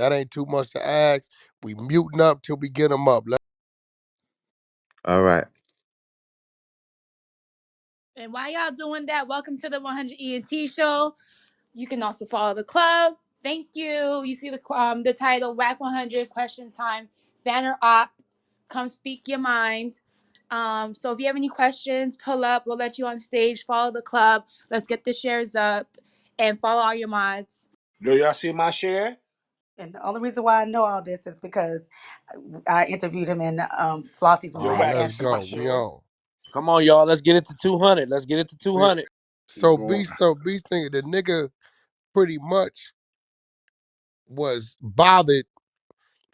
that ain't too much to ask. We muting up till we get them up. All right. And while y'all doing that, welcome to the 100 ENT show. You can also follow the club. Thank you. You see the title, Whack 100 Question Time, banner op. Come speak your mind. So if you have any questions, pull up. We'll let you on stage. Follow the club. Let's get the shares up and follow all your mods. Do y'all see my share? And the only reason why I know all this is because I interviewed him in Flossie's room. Go I All had right, to back and let's ask see him. my go. We share. on. Come on, y'all. Let's get it to 200. Let's get it to We, 200. Keep so going. be thinking the nigga pretty much was bothered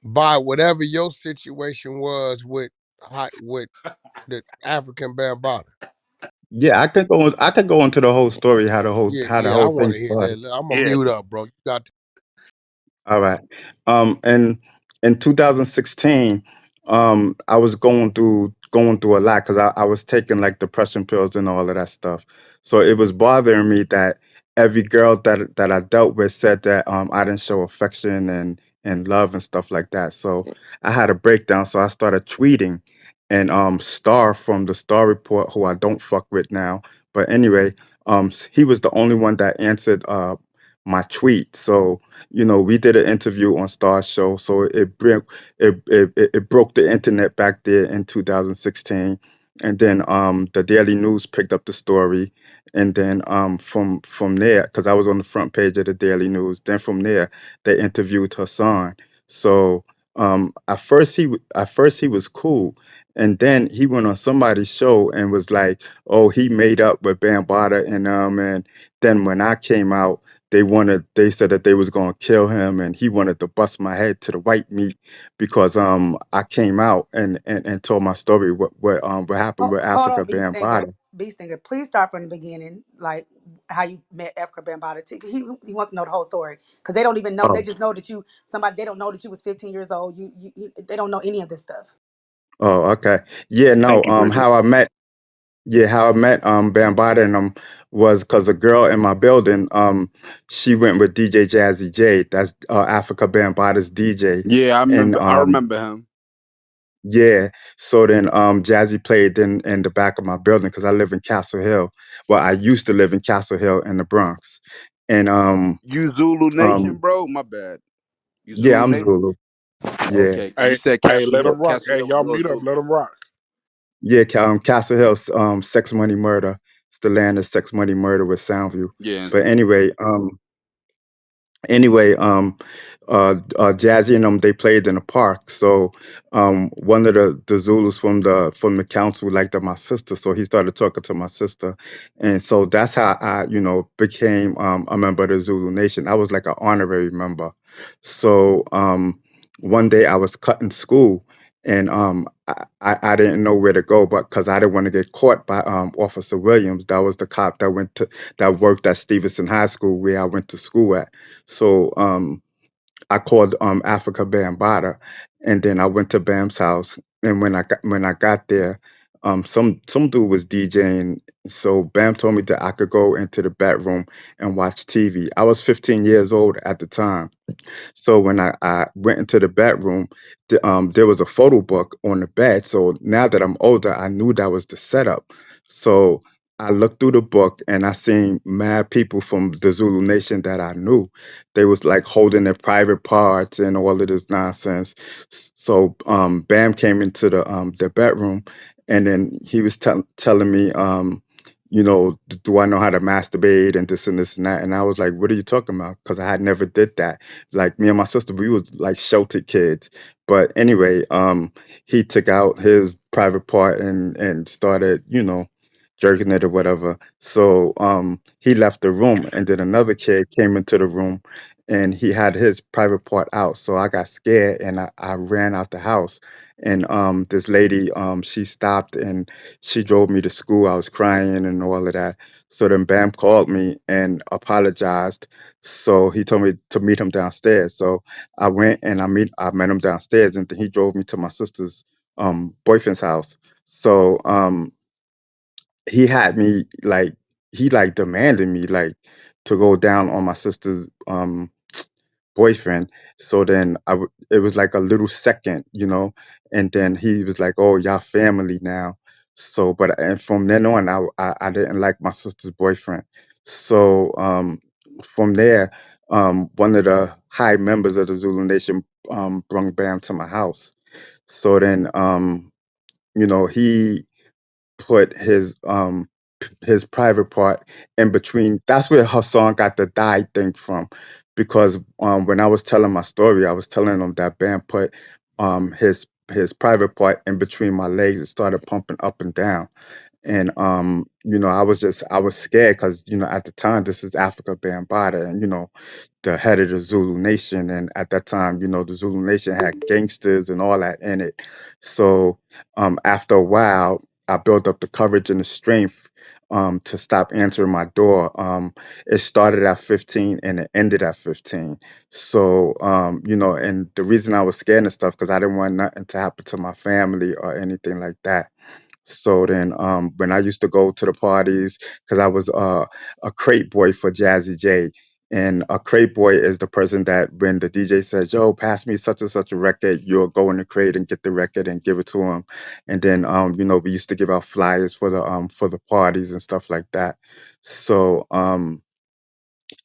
by whatever your situation was with the African Bambaataa. Yeah, I could go into the whole story how the Yeah, I whole want thing to hear started. that. I'm gonna Yeah. mute up, bro. You got to. All right. And in 2016, I was going through a lot because I was taking like depression pills and all of that stuff. So it was bothering me that every girl that I dealt with said that I didn't show affection and love and stuff like that. So I had a breakdown. So I started tweeting, and Star from the Star Report, who I don't fuck with now, but anyway, he was the only one that answered my tweet. So we did an interview on Star Show, so it broke the internet back there in 2016, and then the Daily News picked up the story, and then from there, because I was on the front page of the Daily News, then from there they interviewed Hassan. So at first he was cool, and then he went on somebody's show and was like, "Oh, he made up with BamBatta," and then when I came out, they said that they was gonna kill him, and he wanted to bust my head to the white meat because I came out and told my story what happened with Hold Africa on, B Stinger. Bambaataa. B Stinger, please start from the beginning, like how you met Africa Bambaataa. He wants to know the whole story because they don't even know. They Oh, just know that they don't know that you was 15 years old. They don't know any of this stuff. oh, okay. Yeah, no. Thank you, Bridget. How I met BamBatta and was because a girl in my building she went with DJ Jazzy J. That's Africa Bambaata's DJ, Yeah, and I remember him. yeah. So then Jazzy played in the back of my building because I live in Castle Hill. Well, I used to live in Castle Hill in the Bronx. And You Zulu Nation, um bro? My bad. You yeah, Zulu I'm Nation? Zulu. Yeah. Okay. You Hey, said hey, let him rock. Castle Hey, Hill, y'all you're a mute up. Zulu. Let him rock. Yeah, Castle Hill, Sex Money Murder. It's the land of Sex Money Murder with Soundview. Yeah. But anyway, Jazzy and them they played in the park. So one of the Zulus from the council liked my sister, so he started talking to my sister, and so that's how I became a member of the Zulu Nation. I was like an honorary member. So one day I was cutting school. And I didn't know where to go, but because I didn't want to get caught by Officer Williams, that was the cop that worked at Stevenson High School where I went to school at. So I called Africa Bambaataa, and then I went to Bam's house. And when I got there, some dude was DJing. So Bam told me that I could go into the bedroom and watch TV. I was 15 years old at the time. So when I went into the bedroom, there was a photo book on the bed. So now that I'm older, I knew that was the setup. So I looked through the book and I seen mad people from the Zulu Nation that I knew. They was like holding their private parts and all of this nonsense. So Bam came into the bedroom, and then he was telling me do I know how to masturbate and this and this and that? And I was like, what are you talking about? Because I had never did that. Like me and my sister, we was like sheltered kids. But anyway, he took out his private part and started, jerking it or whatever. So he left the room, and then another kid came into the room, and he had his private part out. So I got scared and I ran out the house. And this lady, she stopped and she drove me to school. I was crying and all of that. So then Bam called me and apologized. So he told me to meet him downstairs. So I went and I met him downstairs, and then he drove me to my sister's boyfriend's house. So he had me like he like demanded me like to go down on my sister's boyfriend. So then it was like a little second, and then he was like, "Oh, y'all family now." So, but and from then on, I didn't like my sister's boyfriend. So from there, one of the high members of the Zulu Nation brung Bam to my house. So then, he put his private part in between. That's where Hassan got the die thing from, because when I was telling my story, I was telling him that Bam put his private part in between my legs and started pumping up and down. And I was scared because at the time this is Africa Bambaataa, and the head of the Zulu Nation, and at that time the Zulu Nation had gangsters and all that in it. So after a while, I built up the courage and the strength to stop answering my door. It started at 15 and it ended at 15. So and the reason I was scared and stuff because I didn't want nothing to happen to my family or anything like that. So then, when I used to go to the parties, because I was a crate boy for Jazzy J, and a crate boy is the person that when the DJ says, "Yo, pass me such and such a record," you'll go in the crate and get the record and give it to him. And then, we used to give out flyers for the parties and stuff like that. So,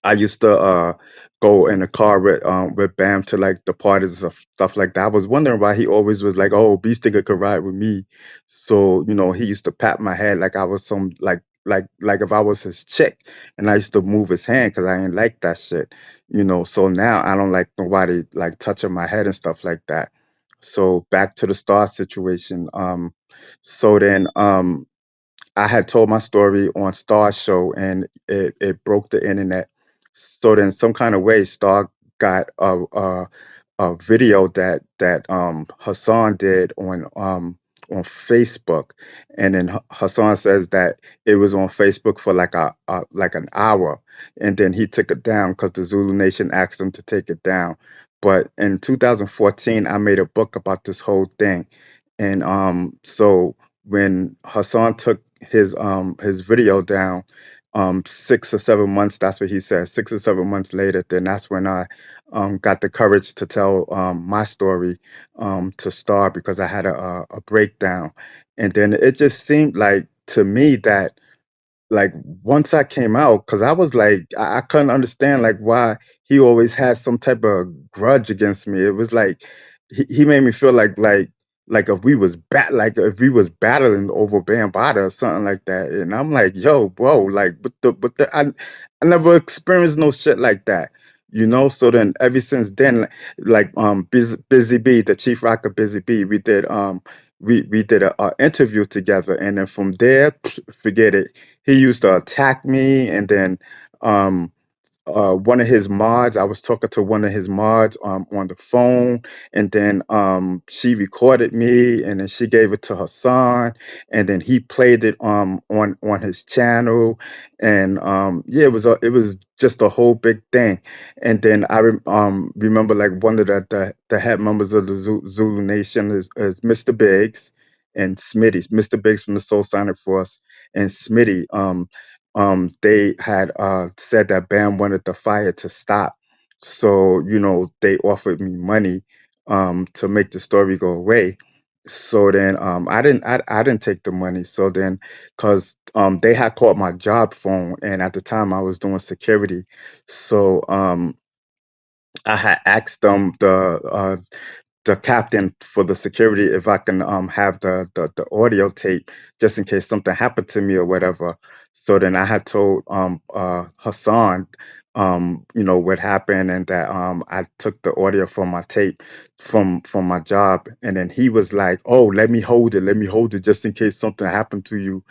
I used to go in a car with Bam to like the parties and stuff like that. I was wondering why he always was like, "Oh, Beast Nigga could ride with me." So he used to pat my head like I was some like if I was his chick, and I used to move his hand because I didn't like that shit. So now I don't like nobody like touching my head and stuff like that. So back to the star situation. So then I had told my story on Star's show, and it broke the internet. So then, some kind of way, Star got a video that Hassan did on Facebook, and then Hassan says that it was on Facebook for like an hour, and then he took it down because the Zulu Nation asked him to take it down. But in 2014, I made a book about this whole thing, and so when Hassan took his video down 6 or 7 months, that's what he said, 6 or 7 months later, then that's when I got the courage to tell my story to Star because I had a breakdown. And then it just seemed like to me that like once I came out, because I was like, I couldn't understand like why he always had some type of grudge against me. It was like he made me feel like if we was battling over Bambaataa or something like that. And I'm like, yo, bro, like I never experienced no shit like that. So then ever since then, Busy B, the chief rocker Busy B, we did a interview together, and then from there, forget it. He used to attack me, and then um, one of his mods, I was talking to one of his mods on the phone, and then she recorded me, and then she gave it to Hassan, and then he played it on his channel, and yeah, it was just a whole big thing. And then remember like one of the head members of the Zulu Nation is Mr. Biggs and Smitty, Mr. Biggs from the Soul Sonic Force, and Smitty. They had said that Bam wanted the fire to stop. So, they offered me money to make the story go away. So then I didn't take the money. So then because they had called my job phone, and at the time I was doing security. So I had asked them the captain for the security if I can have the audio tape just in case something happened to me or whatever. So then I had told Hassan what happened, and that I took the audio from my tape from my job, and then he was like, "Oh, let me hold it just in case something happened to you."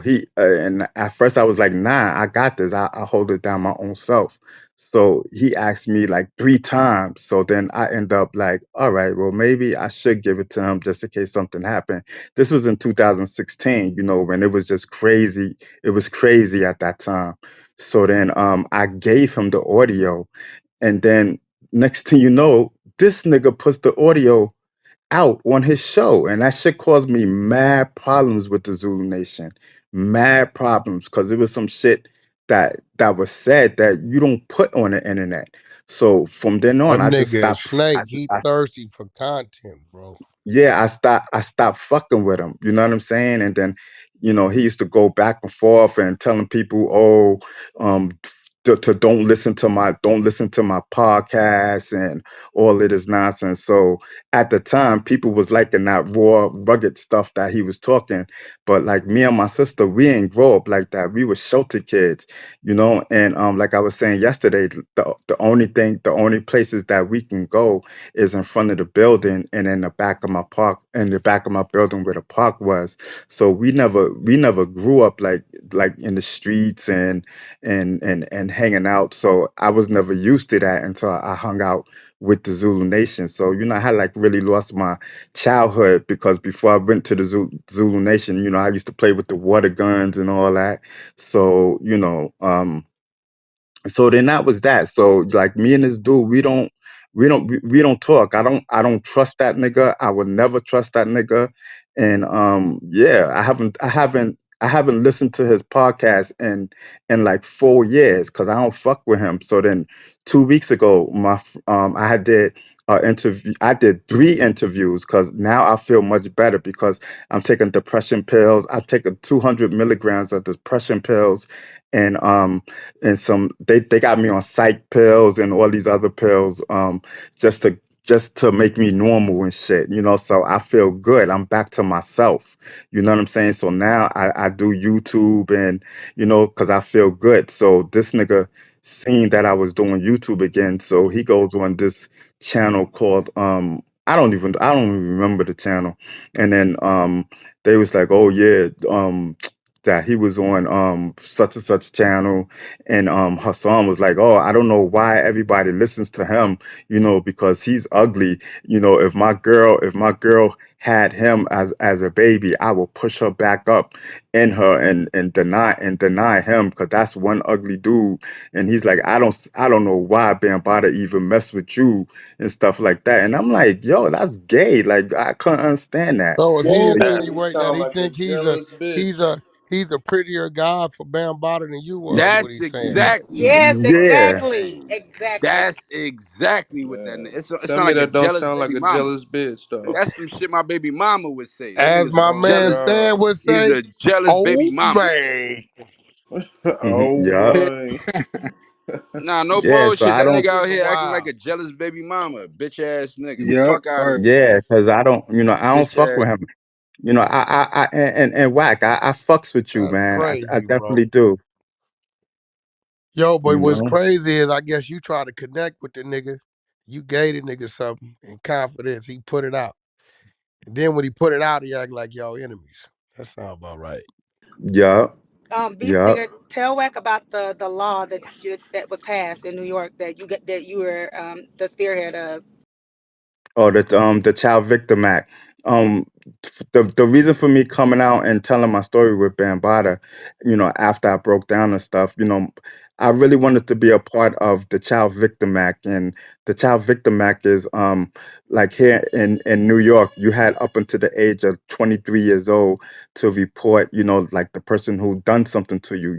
He and at first I was like, "Nah, I got this. I hold it down my own self." So he asked me like 3 times. So then I end up like, all right, well, maybe I should give it to him just in case something happened. This was in 2016, when it was just crazy. It was crazy at that time. So then I gave him the audio. And then next thing you know, this nigga puts the audio out on his show, and that shit caused me mad problems with the Zulu Nation, mad problems, because it was some shit that was said that you don't put on the internet. So from then on, That I just nigga is stopped. Snake. He thirsty for content, bro. Yeah, I stopped fucking with him. You know what I'm saying? And then, he used to go back and forth and telling people, oh, to don't listen to my podcast and all of this nonsense. So at the time, people was liking that raw, rugged stuff that he was talking. But like me and my sister, we ain't grow up like that. We were shelter kids, and like I was saying yesterday, the only places that we can go is in front of the building and in the back of my park, in the back of my building where the park was. So we never grew up like in the streets and hanging out. So I was never used to that until I hung out with the Zulu Nation. So I had like really lost my childhood because before I went to the Zulu Nation, I used to play with the water guns and all that. So so then that was that. So like me and this dude, we don't talk. I don't trust that nigga. I would never trust that nigga. And yeah, I haven't listened to his podcast in like 4 years because I don't fuck with him. So then 2 weeks ago, I did 3 interviews because now I feel much better because I'm taking depression pills. I've taken 200 milligrams of depression pills, and they got me on psych pills and all these other pills, just to make me normal and shit. So I feel good. I'm back to myself. You know what I'm saying? So now I do YouTube, and because I feel good. So this nigga seen that I was doing YouTube again, so he goes on this channel called I don't even remember the channel. And then they was like, oh yeah, that he was on such and such channel. And Hassan was like, oh, I don't know why everybody listens to him, because he's ugly. If my girl had him as a baby, I will push her back up in her and deny him, because that's one ugly dude. And he's like, I don't know why Bambaataa even mess with you and stuff like that. And I'm like, yo, that's gay. Like, I couldn't understand that. So is he Like, Whoa, you insinuating that sound he like a think jealous he's bitch. a he's a prettier guy for BamBatta than you was? What That's he's saying? exactly what Yes, the fuck yeah. he's exactly. saying. Exactly. That's exactly what that. Man, It tell sound me like a that don't jealous sound like baby a mama. jealous bitch though. That's some shit my baby mama would say. That As nigga's a my Oh man jealous. Stan God. would He's say, a jealous baby "Oh mama. man." Oh Yeah. my. Nah, no Yeah. So bullshit. I That don't. nigga out Nigga here acting like wild. a jealous baby mama, bitch ass nigga. Yep. Fuck out of Or here, Yeah, because I don't. I don't bitch fuck with ass. him. And whack. I fucks with you, That's man. I crazy, bro. definitely do. Yo, but You what's know. crazy is I guess you try to connect with the nigga. You gave the nigga something in confidence. He put it out. And then when he put it out, he act like y'all enemies. That sound about right. Yeah. Be Yeah. singer. Tell Wack about the law that was passed in New York that you were the spearhead of. Oh, the Child Victim Act. Um, the reason for me coming out and telling my story with Bambaataa, after I broke down and stuff, I really wanted to be a part of the Child Victim Act. And the Child Victim Act is like here in New York, you had up until the age of 23 years old to report, like the person who done something to you,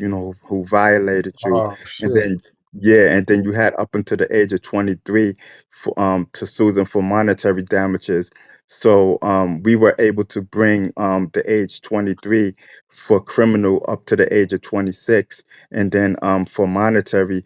who violated you. Oh And shit. then yeah, and then you had up until the age of 23 to sue them for monetary damages. So we were able to bring the age 23 for criminal up to the age of 26, and then for monetary,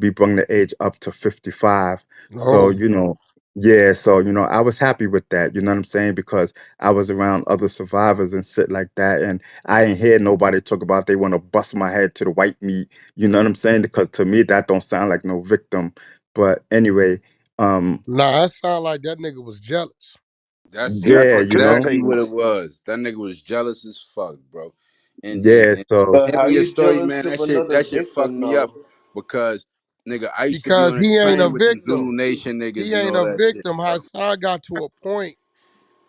we bring the age up to 55. So Oh, yeah, so I was happy with that. You know what I'm saying? Because I was around other survivors and shit like that, and I ain't hear nobody talk about they want to bust my head to the white meat. You know what I'm saying? Because to me, that don't sound like no victim. But anyway, um, nah, that sound like that nigga was jealous. That's yeah, exactly what it was. That nigga was jealous as fuck, bro. And yeah. So but how hearing your you story, jealous man, of that another shit fucked victim me up though? because nigga, I used to be Because on the he ain't a train with the victim. Zulu Nation niggas He and ain't all a that shit, victim. bro. Hassan got to a point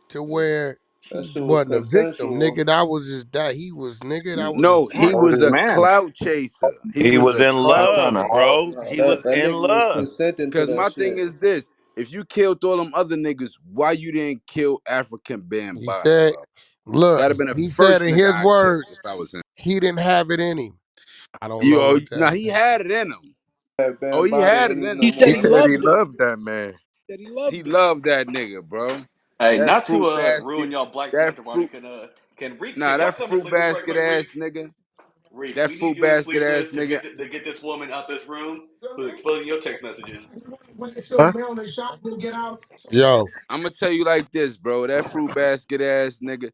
to where That he shit was wasn't a victim. consensual. Nigga, that was his that he was nigga, that was his No, he that point. was was his a man. clout chaser. He He was was a in clout love, chaser. bro. Nah, He that was that in nigga was love. consenting to Cause that my thing shit. is this: if you killed all them other niggas, why you didn't kill African He Bambaataa, said, bro? look, That'd have been the he said first in nigga his I killed words, if I was him. he didn't have it in him. I don't know You, what now that he meant. had it in him. Had Oh, he BamBatta had ain't an even no He enemy. said He he more. said he loved him. loved that man. That he He loved him. loved that nigga, bro. Hey, That not to fruit basket. ruin y'all Black That Panther run. fruit. Nah, Can y'all that tell me fruit something real basket quick, Reek? ass nigga. Reek, That we need fruit you and basket ass Sleeveless to nigga. get this woman out this room who's exposing your text messages. Huh? Yo, I'm gonna tell you like this, bro. That fruit basket ass nigga.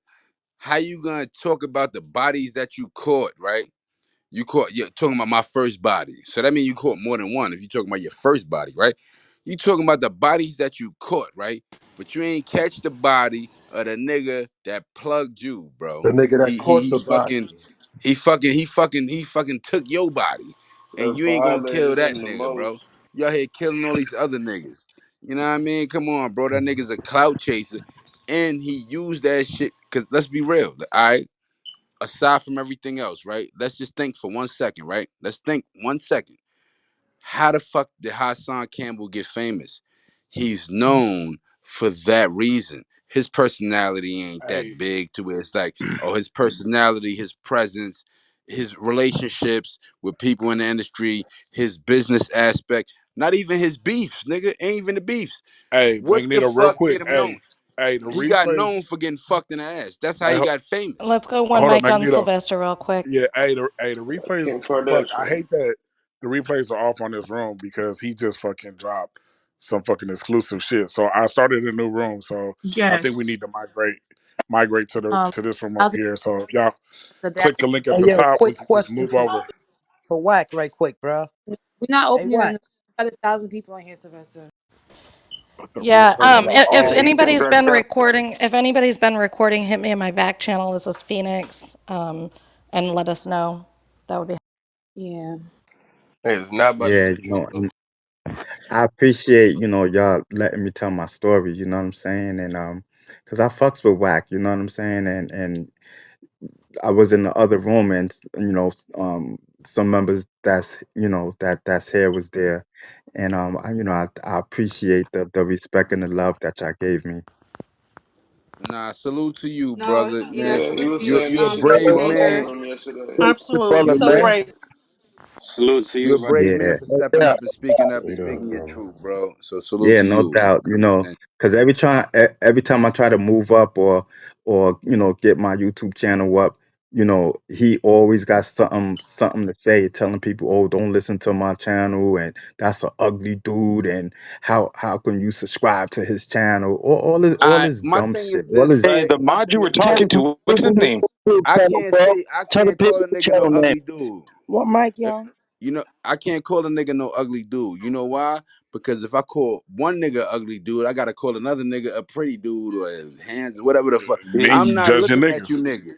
How you gonna talk about the bodies that you caught, right? You're talking about my first body. So that means you caught more than one if you're talking about your first body, right? You talking about the bodies that you caught, right? But you ain't catch the body of the nigga that plugged you, bro. the nigga that He he caught he the body. fucking he fucking took your body. And That you ain't gonna kill violated that him the nigga, bro. most. You out here killing all these other niggas. You know what I mean? Come on, bro. That nigga's a clout chaser. And he used that shit. Cause let's be real. All right, aside from everything else, right? Let's just think for 1 second, right? Let's think 1 second. How the fuck did Hassan Campbell get famous? He's known for that reason. His personality ain't that Hey, big to where it's like, oh, his personality, his presence, his relationships with people in the industry, his business aspect, not even his beefs, nigga, ain't even the beefs. hey, What the Magneto, real fuck quick. made him known? Hey, the He got replays. known for getting fucked in the ass. That's how Hey, he got famous. Let's go one hold up, mic on Magneto. Sylvester real quick. Yeah, the replays. Kim Fuck, I Kardashian. hate that the replays are off on this room because he just fucking dropped some fucking exclusive shit. So I started a new room. So I think we Yes. need to migrate to this room I over was here. So if y'all the that. click the link at Hey, the yo, top, we quick can just question move over. for Wack, right quick, bro. We're not Hey, opening Wack. it. Got 1,000 people in here, Sylvester. But the Yeah, replays are if off. anybody's been recording, hit me in my back channel. This is Phoenix, and let us know. That would be. Yeah. Hey, it's not about Yeah, and I appreciate, y'all letting me tell my story, you know what I'm saying? And 'cause I fucks with whack, you know what I'm saying? And I was in the other room and some members that's here was there. And I appreciate the respect and the love that y'all gave me. Nah, salute to you, No, brother. yeah, Yeah, he thank was you. saying You're a good shit that brave you told man. Major. him yesterday. Absolutely. Brother, You man. Celebrate. Salute to you're you, a brother. brave man Yeah. for Oh, stepping yeah. up and you know, speaking your bro. truth, bro. So salute Yeah, to no you. doubt, And because every time I try to move up or get my YouTube channel up, he always got something to say, telling people, "Oh, don't listen to my channel," and that's an ugly dude, and how can you subscribe to his channel? All this my dumb thing shit. is All this, this Hey, right? the My mod you thing were is tell talking this. the to, what's his name? I channel, can't bro. say I Tell the can't call people a the nigga no channel name. ugly dude. What mic, Uh, y'all? I can't call a nigga no ugly dude. You know why? Because if I call one nigga ugly dude, I gotta call another nigga a pretty dude or hands, whatever the fuck. Then I'm you not judging looking at you niggas. niggas.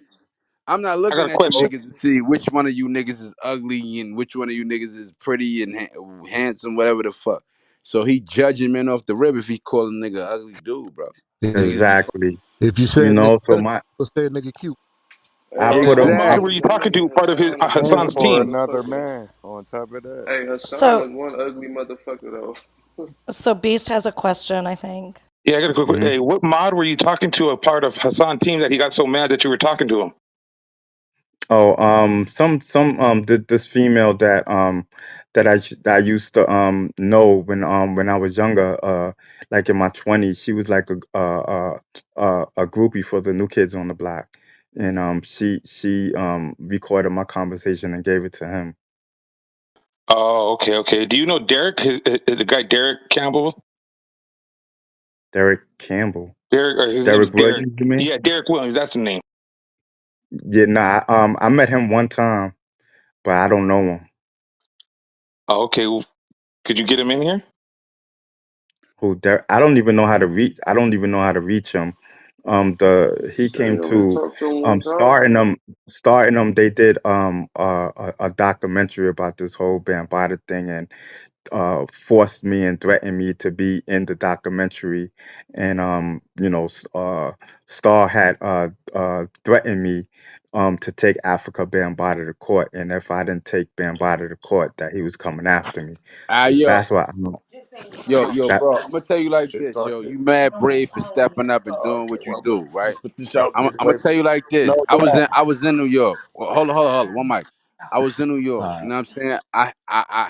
I'm not I got looking a at you question. niggas to see which one of you niggas is ugly and which one of you niggas is pretty and handsome, whatever the fuck. So he judging men off the rib if he call a nigga ugly dude, bro. Niggas be Exactly. If you say a nigga So better, my you'll say a nigga cute. Hey, I Hey, put hold what him on. up. mod were Hey, you that talking nigga to? Part of his Hassan look one and Hassan's ugly for team. another motherfucker. man on top of that. Hey, Hassan So, look one ugly motherfucker though. so Beast has a question, I think. Yeah, I got a quick. Mhm. Hey, what mod were you talking to? A part of Hassan's team that he got so mad that you were talking to him? Oh, this female that I used to know when I was younger, like in my 20s, she was like a groupie for the New Kids on the Block, and she recorded my conversation and gave it to him. Oh, okay, okay. Do you know Derek? The guy Derek Campbell. Derek Campbell, Derek, or his name is Derek Derek. Williams, you mean? Yeah, Derek Williams. That's the name. Yeah, nah, I met him one time, but I don't know him. Oh, okay. Well, could you get him in here? Who Derek? I don't even know how to reach him. He Stay came over and to talk to him one time. starting them. They did a documentary about this whole Bambaataa thing and forced me and threatened me to be in the documentary. And Star had threatened me to take Africa Bambaataa to court, and if I didn't take Bambaataa to court, that he was coming after me. Ah, So yo, that's why yo, that. bro. I'm gonna tell you like Shit this, yo. talking. You mad brave for stepping up and Oh, doing okay, what you my bad. do, right? Just put this out I'm this gonna way. tell you like this. No, I was in New York. Well, hold on, one mic. I was in New York. You Alright. know what I'm saying? I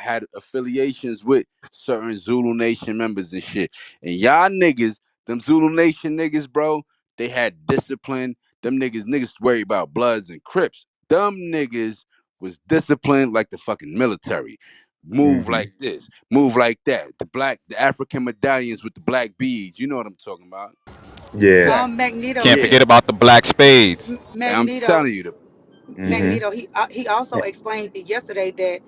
had affiliations with certain Zulu Nation members and shit. And y'all niggas, them Zulu Nation niggas, bro, they had discipline. Them niggas worry about Bloods and Crips. Them niggas was disciplined like the fucking military. Move Hmm. like this, move like that. The African medallions with the black beads. You know what I'm talking about? Yeah. Magneto, Can't Yeah. forget about the black spades. I'm Magneto, telling you, Hmm. Magneto. He also explained yesterday that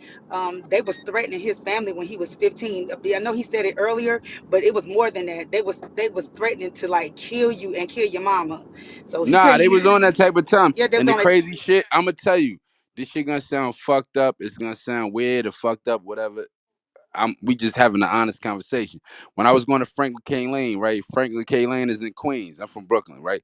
they was threatening his family when he was 15. I know he said it earlier, but it was more than that. They was threatening to like kill you and kill your mama. So he said, nah, they was on that type of time. yeah, they And was the on that. crazy shit, I'ma tell you, this shit gonna sound fucked up. It's gonna sound weird or fucked up, whatever. We just having an honest conversation. When I was going to Franklin K. Lane, right? Franklin K. Lane is in Queens. I'm from Brooklyn, right?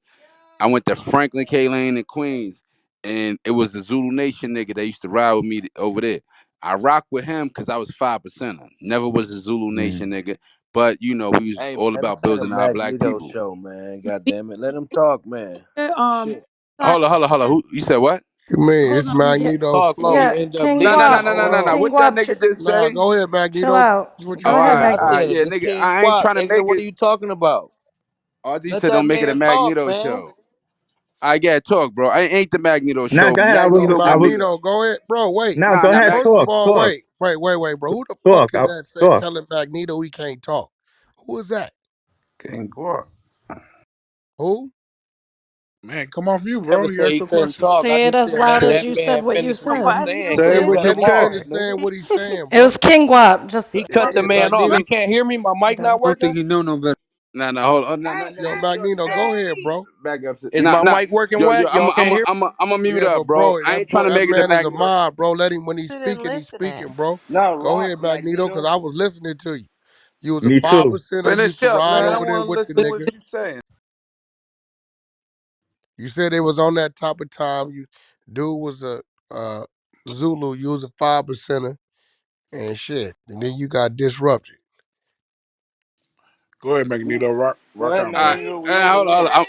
I went to Franklin K. Lane in Queens, and it was the Zulu Nation nigga that used to ride with me over there. I rocked with him because I was 5%er. Never was a Zulu Mm. Nation nigga, but you know we was Hey all man, about this ain't a building our black Magneto people. show, man. God damn it. Let him talk, man. Um, Shit. sorry, Hold on. Who you said what? You mean hold it's on. Let him Magneto talk before flow? you Yeah, end up King No, leaving no, the no, Guap, no, no, Hold no, room. no. on. King What that Guap, nigga just Nah, say? go ahead, chill Magneto. out. What you Go Oh, ahead, saying? I Magneto. said, if yeah, it's nigga. King I ain't Guap, trying to nigga, make what it. are you talking about? Oh, you Let said that don't make it a man talk, Magneto man. show. I get talk, bro. I ain't the Magneto Now show. go ahead. Yo, Magneto I got was. me. Magneto, go ahead, bro. Wait. Now Nah, go nah. ahead. First of Talk. all, Talk. wait, bro. Who the fuck Talk. is that say Talk. telling Magneto he can't talk? Who is that? King Guap. Who? Man, come off mute, Never bro. He said asked he a couldn't question. talk. I Say it just as said loud let Say, as that you man said what you finish what he said. Why saying, you then say you being what cut the him nigga off, weird? is saying. nigga. What he's saying, It bro. was King Guap. Just He Go cut the ahead, man off. He Magneto. can't hear me. My mic not I don't working. think he know no better. Nah. Hold on. Hey, Yo, hey, Magneto, go ahead, hey. bro. Back up. Is Nah, my nah. mic working Yo. wet? Y'all can't hear I'm a mute Yeah, up, but bro. bro, I ain't trying to that make it a man is a Magneto. mod, bro. Let him when he's me? Sit and speaking, he's listen. speaking, bro. Nah, Go rock, ahead, Magneto, because Magneto. I was listening to you. You was a Me five too. percenter. Used Finish to up, ride man. I over there want to with the listen to what nigga. you saying. You said it was on that top of time. You dude was a uh, Zulu. You was a five percenter and shit, and then you got disrupted. Go ahead, Magneto. Go Rock ahead, out, All right, brother. Magneto. We want to hold on. hear.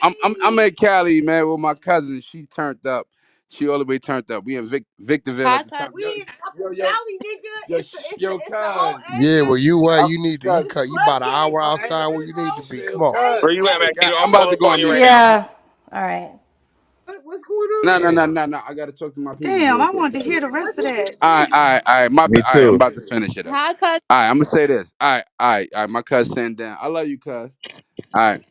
I'm in Cali, man, with my cousin. She turned up. She all the way turned up. We in Victorville hi, at the cuz. time. We in Upper Yo, Valley, nigga. yo, It's yo, it's the whole cuz. Yeah, well, area. you It's what I'm you need to it's you flood about an gates hour I ain't outside where everywhere, you bro. need to be. yo, Come on. cuz. Where you at, Yeah, Magneto? I'm I'm about pulling to up go on in you there right now. now. yeah. All right. What's going on No. there? I gotta talk to my people Damn, real I quick. wanted to hear the rest of that. All right. My Me bad. All right, I'm too. about to finish it up. Hi, cuz. All right, I'm gonna say this. All right. My cousin sitting down. I love you, cuz. All right,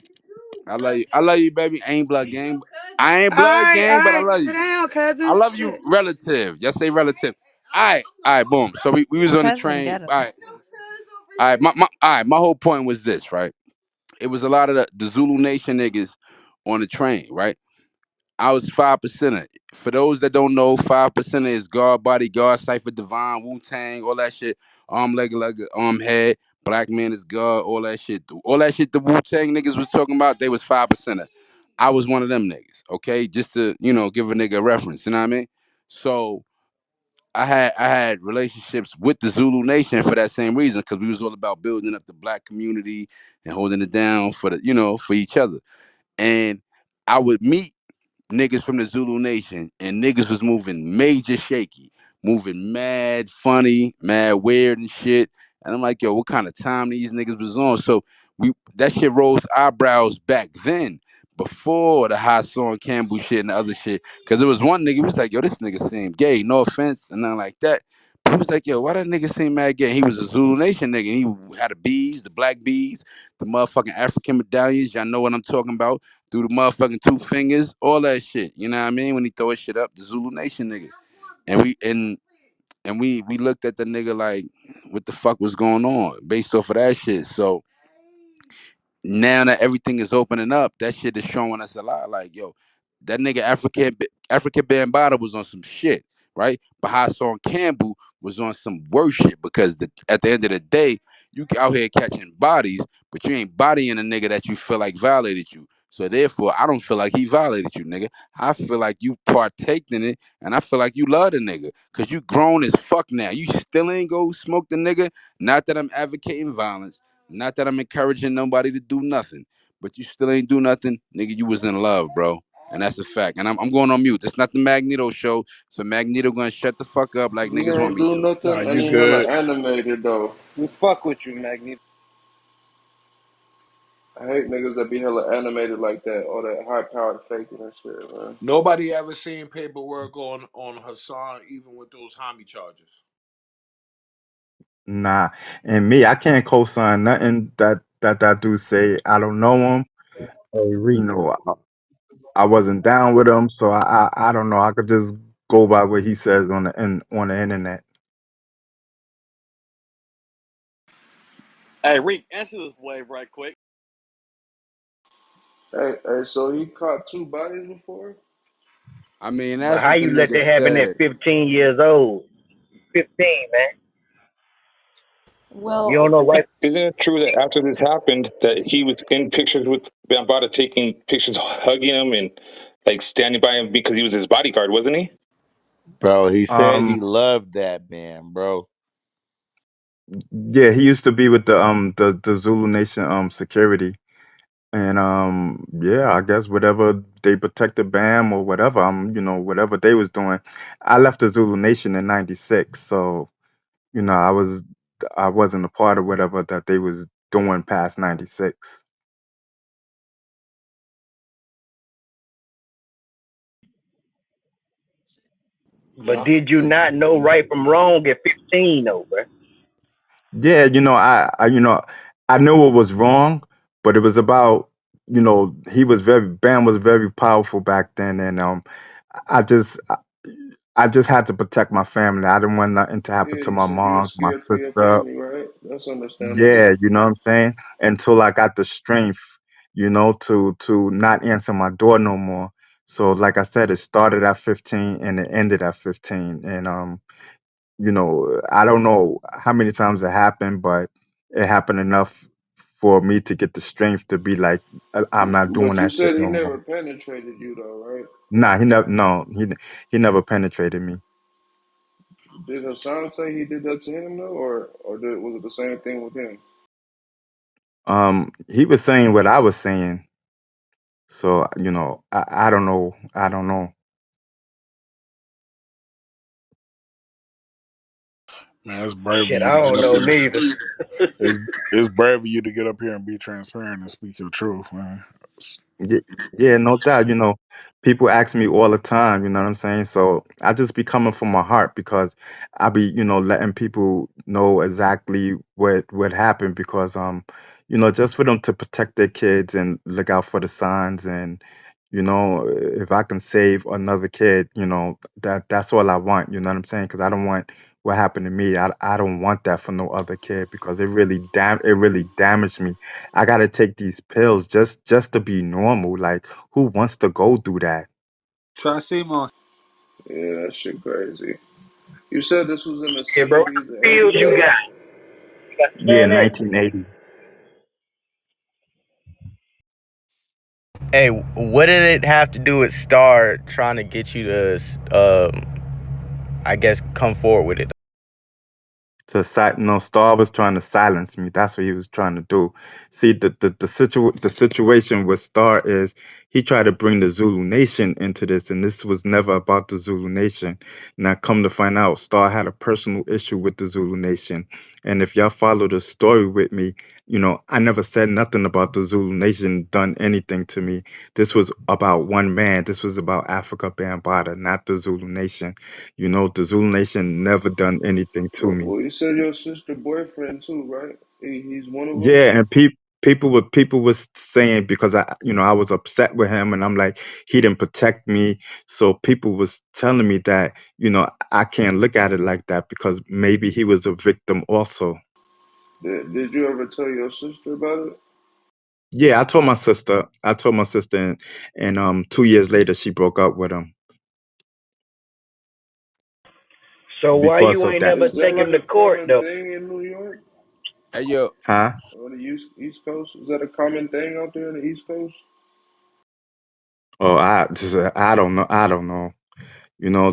I love you. I love you, baby. I ain't blood gang. I ain't blood All gang, but I right, love sit you. down, I cousin. love you, Shit. relative. Just say relative. All right, boom. So we was on the Cousin, train. get it. All right. All right. My whole point was this, right? It was a lot of the Zulu Nation niggas on the train, right? I was 5%. For those that don't know, 5% is God, Body, God, Cypher, Divine, Wu Tang, all that shit. Leg, head. Black man is God, all that shit. All that shit the Wu Tang niggas was talking about, they was 5%. I was one of them niggas, okay? Just to, give a nigga a reference, you know what I mean? So I had relationships with the Zulu Nation for that same reason, because we was all about building up the black community and holding it down for for each other. And I would meet niggas from the Zulu Nation, and niggas was moving major shaky, moving mad funny, mad weird and shit. And I'm like, yo, what kind of time these niggas was on? So that shit rose eyebrows back then, before the Hassan Campbell shit and the other shit. Cause there was one nigga who was like, yo, this nigga seem gay, no offense, and nothing like that. But he was like, yo, why that nigga seem mad gay? He was a Zulu Nation nigga. And he had the bees, the black bees, the motherfucking African medallions. Y'all know what I'm talking about, through the motherfucking two fingers, all that shit. You know what I mean? When he throw his shit up, the Zulu Nation nigga. And we looked at the nigga like, what the fuck was going on based off of that shit. So now that everything is opening up, that shit is showing us a lot. Like, yo, that nigga African Bambaataa was on some shit, right? But Hassan Campbell was on some worse shit, because at the end of the day, you out here catching bodies, but you ain't bodying a nigga that you feel like violated you. So therefore, I don't feel like he violated you, nigga. I feel like you partaked in it, and I feel like you love the nigga, cause you grown as fuck now. You still ain't go smoke the nigga. Not that I'm advocating violence. Not that I'm encouraging nobody to do nothing, but you still ain't do nothing, nigga. You was in love, bro. and that's a fact. And I'm going on mute. It's not the Magneto show, so Magneto gonna shut the fuck up like He niggas want ain't me do to. Nah, nothing, and you he hella good. animated though. We fuck with you, Magneto. I hate niggas that be hella animated like that, all that high powered faking and shit, man. Nobody ever seen paperwork on Hassan, even with those homie charges. Nah, and me, I can't co-sign nothing that dude say. I don't know him. Hey, Reno, I wasn't down with him, so I don't know. I could just go by what he says on the internet. Hey, Reek, answer this wave right quick. Hey, so he caught two bodies before? I mean, But that's how what the you let nigga that happen at said. 15 years old? 15, man. You don't Well, know right. Isn't it true that after this happened, that he was in pictures with BamBatta, taking pictures, hugging him, and like standing by him because he was his bodyguard, wasn't he? Bro, he said Um, he loved that man, bro. yeah, he used to be with the Zulu Nation security, and yeah, I guess whatever they protected Bam or whatever, whatever they was doing. I left the Zulu Nation in '96, so I wasn't a part of whatever that they was doing past '96. But did you not know right from wrong at 15, though, bro? Yeah, I knew it was wrong, but it was about, Bam was very powerful back then, and I just, I, I just had to protect my family. I didn't want nothing to Yeah, happen to you my said you were mom, my scared for your sister. family, right? That's understandable. Yeah, you know what I'm saying? Until I got the strength, to not answer my door no more. So, like I said, it started at 15 and it ended at 15, and I don't know how many times it happened, but it happened enough for me to get the strength to be like, I'm not doing But you that shit said he no more. never penetrated you, though, right? Nah, he never, no, he never penetrated me. Did Hassan say he did that to him, though, or was it the same thing with him? He was saying what I was saying, so I don't know, I don't know. Man, it's brave of Shit, you I to get don't up know here. neither. It's it's brave of you to get up here and be transparent and speak your truth, man. Yeah, yeah, no doubt. People ask me all the time, you know what I'm saying? So I just be coming from my heart because I be, letting people know exactly what happened because just for them to protect their kids and look out for the signs and if I can save another kid, that's all I want, you know what I'm saying? Because I don't want what happened to me. I don't want that for no other kid because it really damaged me. I gotta take these pills just to be normal. Like, who wants to go through that? Try Seymour. Yeah, that shit crazy. You said this was in the Yeah, bro. What 70s and pills 80s? you got? You got Yeah, Xanax? 1980. Hey, what did it have to do with Star trying to get you to, I guess, come forward with it? No, Star was trying to silence me. That's what he was trying to do. See, the situation with Star is he tried to bring the Zulu Nation into this, and this was never about the Zulu Nation. Now, come to find out, Star had a personal issue with the Zulu Nation, and if y'all follow the story with me, I never said nothing about the Zulu Nation done anything to me. This was about one man. This was about Africa Bambaataa, not the Zulu Nation. The Zulu Nation never done anything to me. Well, you said your sister boyfriend, too, right? He's one of them? Yeah, and people was saying because I was upset with him, and I'm like, he didn't protect me. So people was telling me that I can't look at it like that because maybe he was a victim also. Did you ever tell your sister about it? Yeah, I told my sister, and 2 years later she broke up with him So why because you of ain't that. never Is that take him like to a court, common though? thing in New York Hey yo, Huh? or the East Coast? Is that a common thing out there in the East Coast? Oh, I don't know. I don't know. You know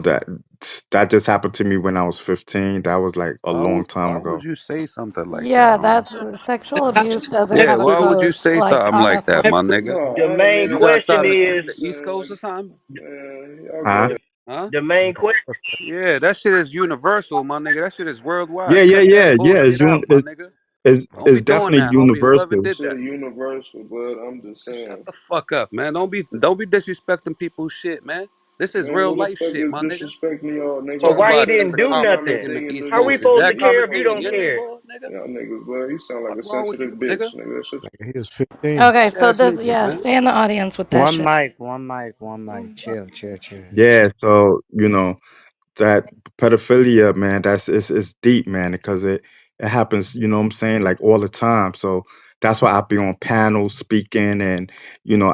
that just happened to me when I was 15. That was like a long time Why would ago. you say something like that, Yeah, man? that's sexual abuse doesn't Yeah, come and why would you goes. say Like something like that, honestly. my No, nigga? The all that main You nigga got question something saying, against is the he's East saying Coast like, or something? man, y'all Huh? got it. Huh? the main question. Yeah, that shit is universal, my nigga. That shit is worldwide. Yeah, yeah, Cut that yeah, yeah. bullshit out, my nigga. Don't be It's doing definitely that, homie. Whoever universal. This did shit that. universal, but I'm just Man, shut saying, the fuck up, man. Don't be disrespecting people's shit, man. This is man, real who the life fuck shit, is my nigga. disrespecting y'all, nigga? But Talk I'm why just he about saying it's didn't a do something common common thing nothing? in the thing in East this How we Coast. nigga Is supposed to that care common if he thing community, in don't your man. care? neighborhood, nigga? Y'all niggas, bro, you sound like Fuck a wrong with you, sensitive bitch, nigga? nigga. That shit. Nigga, he was 15. Okay, so Ass this niggas, yeah, man. stay in the audience with that One shit. mic, one mic, one mic. Chill, chill, chill. Yeah, so that pedophilia, man, it's deep, man, because it happens, you know what I'm saying, like all the time. So that's why I be on panels speaking, and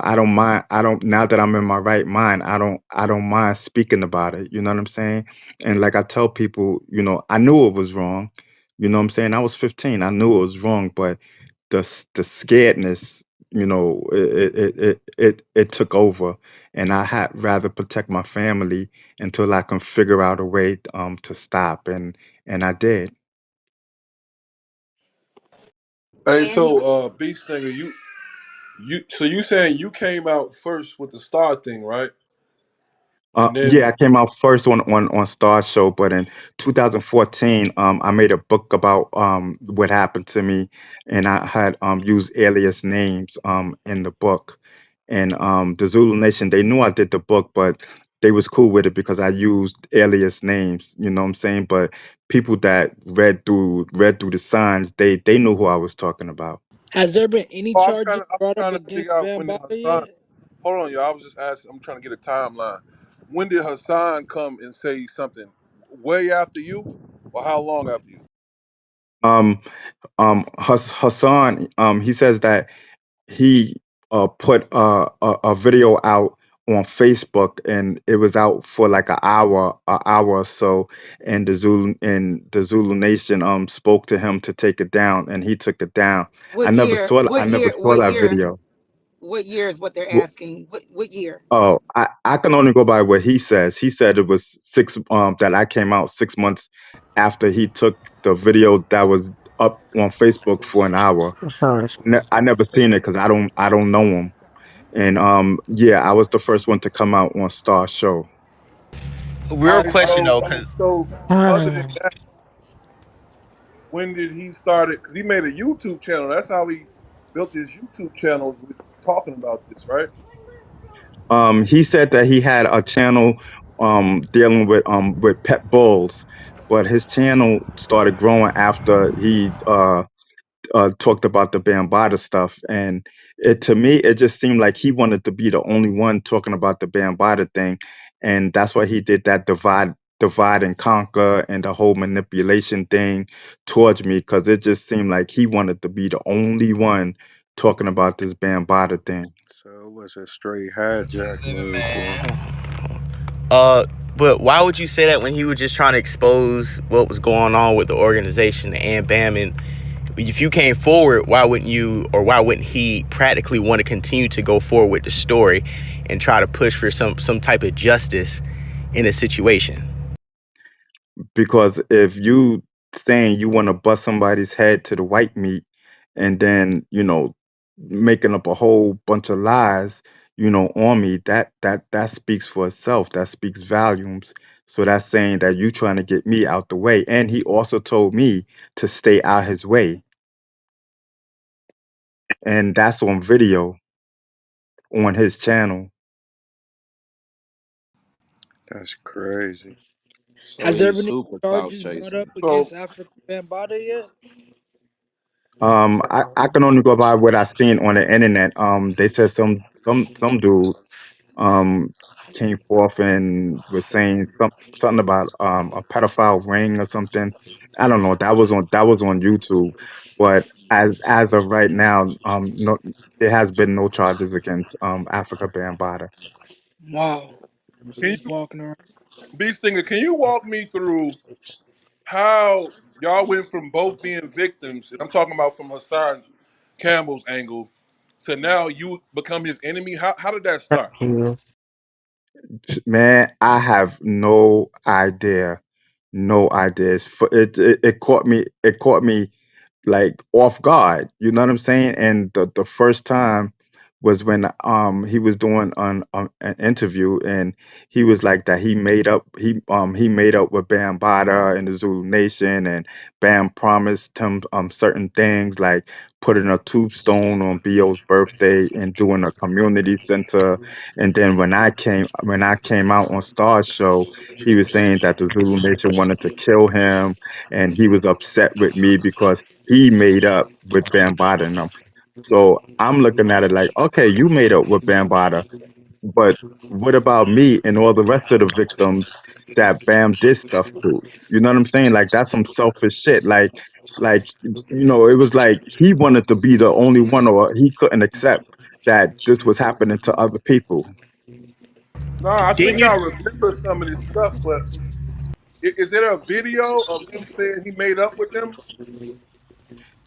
I don't mind. I don't Now that I'm in my right mind, I don't mind speaking about it. You know what I'm saying? And like I tell people, I knew it was wrong. You know what I'm saying? I was 15. I knew it was wrong, but the scaredness, it took over, and I had rather protect my family until I can figure out a way to stop, and I did. Hey, And he so Beast Nigga, so you saying you came out first with the Star thing, right? And then Yeah, I came out first on Star Show, but in 2014, I made a book about what happened to me, and I had used alias names in the book. And the Zulu Nation, they knew I did the book, but they was cool with it because I used alias names. You know what I'm saying? But people that read through the signs, they knew who I was talking about. Has there been any oh, charges I'm brought up trying to against figure out when did BamBatta Hassan. yet? Hold on, y'all. I was just asking. I'm trying to get a timeline. When did Hassan come and say something? Way after you, or how long after you? Um, Hassan, he says that he put a video out on Facebook, and it was out for like an hour or so, and the Zulu Nation spoke to him to take it down, and he took it down. what year? I What never year? saw What that year? video. What year is what they're Wh- asking? What year? Oh, I can only go by what he says. He said it was that I came out 6 months after he took the video that was up on Facebook for an hour. I never seen it because I don't know him. And yeah, I was the first one to come out on Star Show. Real All right, question though, so other than that, when did he start it? Because he made a YouTube channel. That's how he built his YouTube channels with talking about this, right? He said that he had a channel dealing with pet bulls, but his channel started growing after he talked about the Bambaataa stuff, and to me it just seemed like he wanted to be the only one talking about the Bambaataa thing, and that's why he did that divide and conquer and the whole manipulation thing towards me, because it just seemed like he wanted to be the only one talking about this Bambaataa thing. So it was a straight hijacking and shit. Uh, but why would you say that when he was just trying to expose what was going on with the organization and Bam? And if you came forward, why wouldn't you, or why wouldn't he practically want to continue to go forward with the story and try to push for some type of justice in a situation? Because if you saying you want to bust somebody's head to the white meat, and then making up a whole bunch of lies on me, that speaks for itself. That speaks volumes. So that's saying that you trying to get me out the way. And he also told me to stay out his way, and that's on video on his channel. That's crazy. Has So there he's been any super clout charges brought up chasing. against So Afrika BamBatta yet? I can only go by what I've seen on the internet. They said some dude um, came forth and was saying something about a pedophile ring or something. I don't know. That was on YouTube, but as of right now, no, there has been no charges against Africa Bambaataa. Wow. So can he's you, walking around. Beast Stinger, can you walk me through how y'all went from both being victims, and I'm talking about from Hassan Campbell's angle, to now you become his enemy? How did that start? Man, I have no idea. No idea. It caught me. It caught me like off guard. You know what I'm saying? And the first time was when he was doing an interview, and he was like that he made up with BamBatta and the Zulu Nation, and Bam promised him certain things like putting a tombstone on Bio's birthday and doing a community center. And then when I came out on Star's show, he was saying that the Zulu Nation wanted to kill him, and he was upset with me because he made up with BamBatta and them. So I'm looking at it like, okay, you made up with BamBatta, but what about me and all the rest of the victims that Bam did stuff to? You know what I'm saying? Like that's some selfish shit. Like it was like he wanted to be the only one, or he couldn't accept that this was happening to other people. Nah, I Didn't think you? I remember some of this stuff, but is there a video of him saying he made up with them?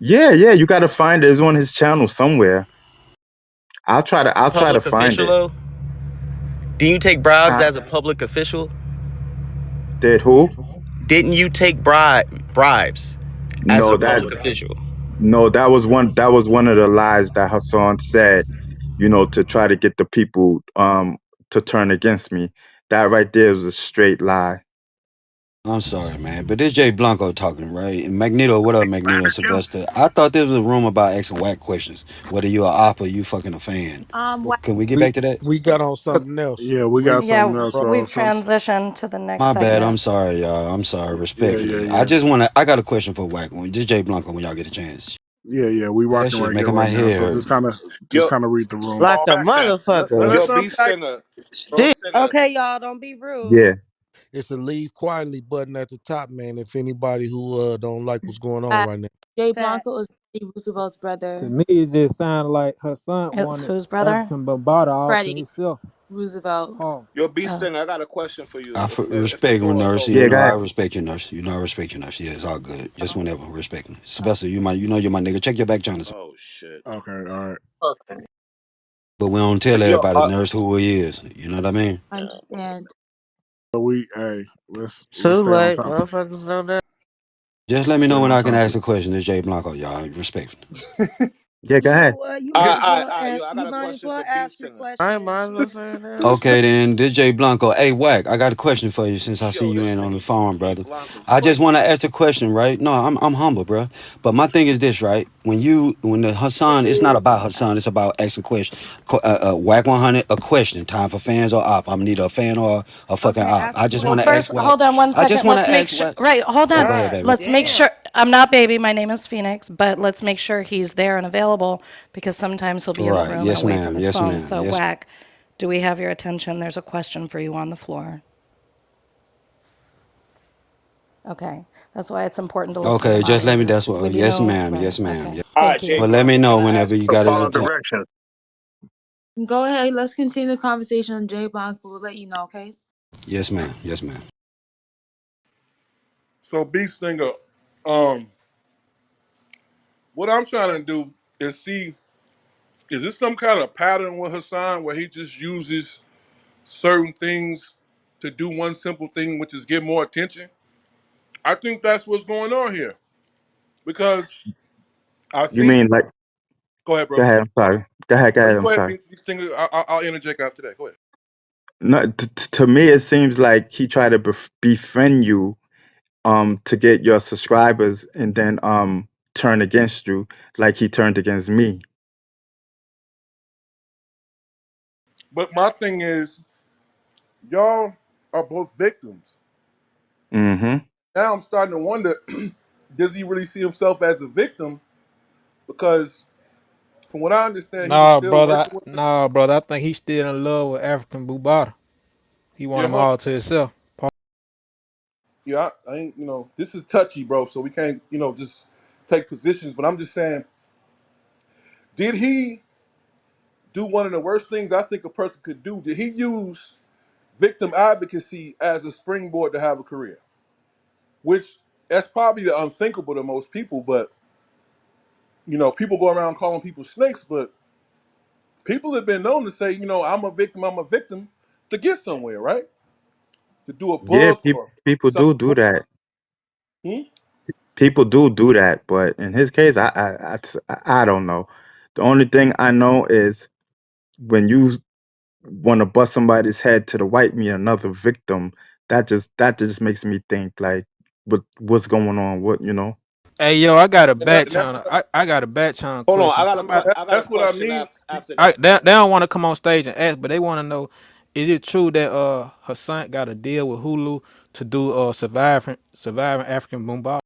Yeah, yeah, you got to find it. It's on his channel somewhere. I'll try to Public find official it. though? Do you take bribes Huh? as a public official? Did who? Didn't you take bribes as a No, that public official? no, that was one of the lies that Hassan said, to try to get the people to turn against me. That right there was a straight lie. I'm sorry, man, but this Jay Blanco talking, right? And Magneto, what up, Magneto and Sylvester? I thought there was a room about asking whack questions. Whether you a op or you fucking a fan. What? Can we get We back to that? we got on something else. Yeah, we got Leave Yeah, something else, bro. bro. we've Some, transitioned to the next My bad. I'm segment. sorry, y'all. I'm sorry, yeah, yeah, respectfully. I yeah, just wanna. I got a question for whack one. This Jay Blanco when y'all get a chance. yeah, yeah. We That rocking shit right here, making my right now. head So hurt. just Yo, kind of read the room. Like All a right, let motherfucker. us yo, B unpack. Stinger, Bro. Okay, y'all, don't be rude. Yeah, It's a leave quietly button at the top, man. If anybody who don't like what's going on Uh, right now. Jay Fat. Blanco is Teddy Roosevelt's To brother, me, it just sounded like Hassan It's wanted whose brother? African Bambaataa all to Freddie himself. Roosevelt. Pause. yo, B Oh. Stinger, I got a question for you, I if the respect you, floor is nurse. You yeah, open. go know I ahead. respect you, nurse. You know I respect you, nurse. Yeah, it's all good. Just whenever, respect me. Sylvester, you're my nigga. Check your back channel. Oh shit. Okay, all right. But we don't tell Yo, everybody nurse who he is. You know what I mean? I understand. So hey, let's Too stay on late. topic. Motherfuckers know that. Just let me Stay know when on I can ask topic. a question. It's Jay Blanco, y'all. Respectfully. Yeah, go You know ahead. what? You all might right, as all right, well all right. ask, Yo, I you got a might as question well for B ask your Stinger. question I and might as well shit. say that. Okay, then, this Jay Blanco. Hey, Wack, I got a question for you since I see Yo, you this in on the nigga phone, Jay brother. Blanco I just want funny. to ask the question, right? No, I'm humble, bro. But my thing is this, right? When the Hassan, it's not about Hassan, it's about asking question. Wack 100, a question. Time for fans or op. I'm neither a fan or a fucking Okay, op. ask I the just Well, want to question. ask first, Wack. hold on one I just second. want to Let's make ask sure. Wack. Right, hold Oh, on. go ahead, God baby. Let's make damn. sure. I'm not baby. My name is Phoenix, but let's make sure he's there and available because sometimes he'll be in the Right. room and Yes, away from ma'am. his Yes, phone. ma'am. So, Yes. Whack, do we have your attention? There's a question for you on the floor. Okay. That's why it's important to listen to the Okay, just let me. moderators. That's what. When you Yes, know, ma'am. right. Yes, ma'am. Okay. Yes. All right, Thank Jay you. But let me Blanco, know can I ask whenever you you a got his Follow question? attention. directions. Go ahead. Let's continue the conversation on Jay Blanco. We'll let you know, okay? Yes, ma'am. Yes, ma'am. So B Stinger, um, what I'm trying to do is see, is this some kind of pattern with Hassan where he just uses certain things to do one simple thing, which is get more attention? I think that's what's going on here because I You see. mean like? Go ahead, Go bro. ahead. I'm sorry. Go ahead. Go No, ahead. you I'm go ahead, sorry. B Stinger. I'll interject after that. Go ahead. No, to me, it seems like he tried to befriend you to get your subscribers, and then turn against you like he turned against me. But my thing is, y'all are both victims. Mm-hmm. Now I'm starting to wonder, does he really see himself as a victim? Because from what I understand, he was Nah, still brother. working with them. Nah, brother. I think he's still in love with African Bambaataa. He want Yeah, them hold all to himself. Yeah, I ain't, this is touchy, bro. So we can't, just take positions. But I'm just saying, did he do one of the worst things I think a person could do? Did he use victim advocacy as a springboard to have a career? Which that's probably the unthinkable to most people. But people go around calling people snakes. But people have been known to say, I'm a victim. I'm a victim. to get somewhere, right? To do a Yeah, book or people something. do that. Hmm? People do that, but in his case, I don't know. The only thing I know is when you want to bust somebody's head to the white meat another victim, that just makes me think like, what's going on? What you know? Hey yo, I got a And that, back and that, channel. I got a back channel Hold on, question. Somebody, I got a that's what I question mean. after that. they don't want to come on stage and ask, but they want to know: is it true that Hassan got a deal with Hulu to do surviving African Bambaataa?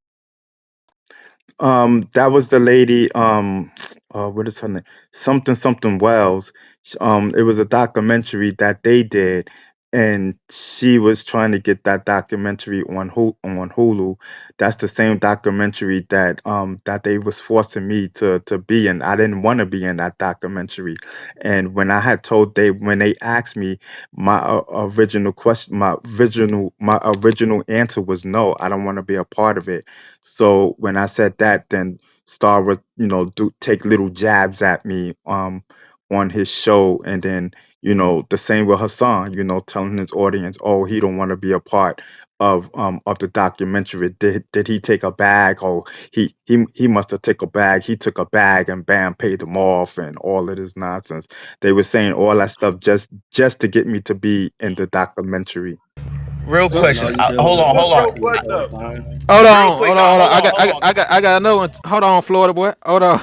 That was the lady. What is her name? Something Wells. It was a documentary that they did, and she was trying to get that documentary on Hulu. That's the same documentary that they was forcing me to be in. I didn't want to be in that documentary, and when they asked me, original question, my original answer was no. I don't want to be a part of it. So when I said that, then Star would, take little jabs at me on his show, and then the same with Hassan, telling his audience, oh, he don't want to be a part of the documentary. Did he take a bag? Oh, he must have took a bag. He took a bag, and bam, paid him off, and all of this nonsense. They were saying all that stuff just to get me to be in the documentary. Real So question. Hold on, put hold on. Joe Button up. Real quick, nah, hold on. hold on, hold on. I got another one. Hold on, Florida boy. Hold on.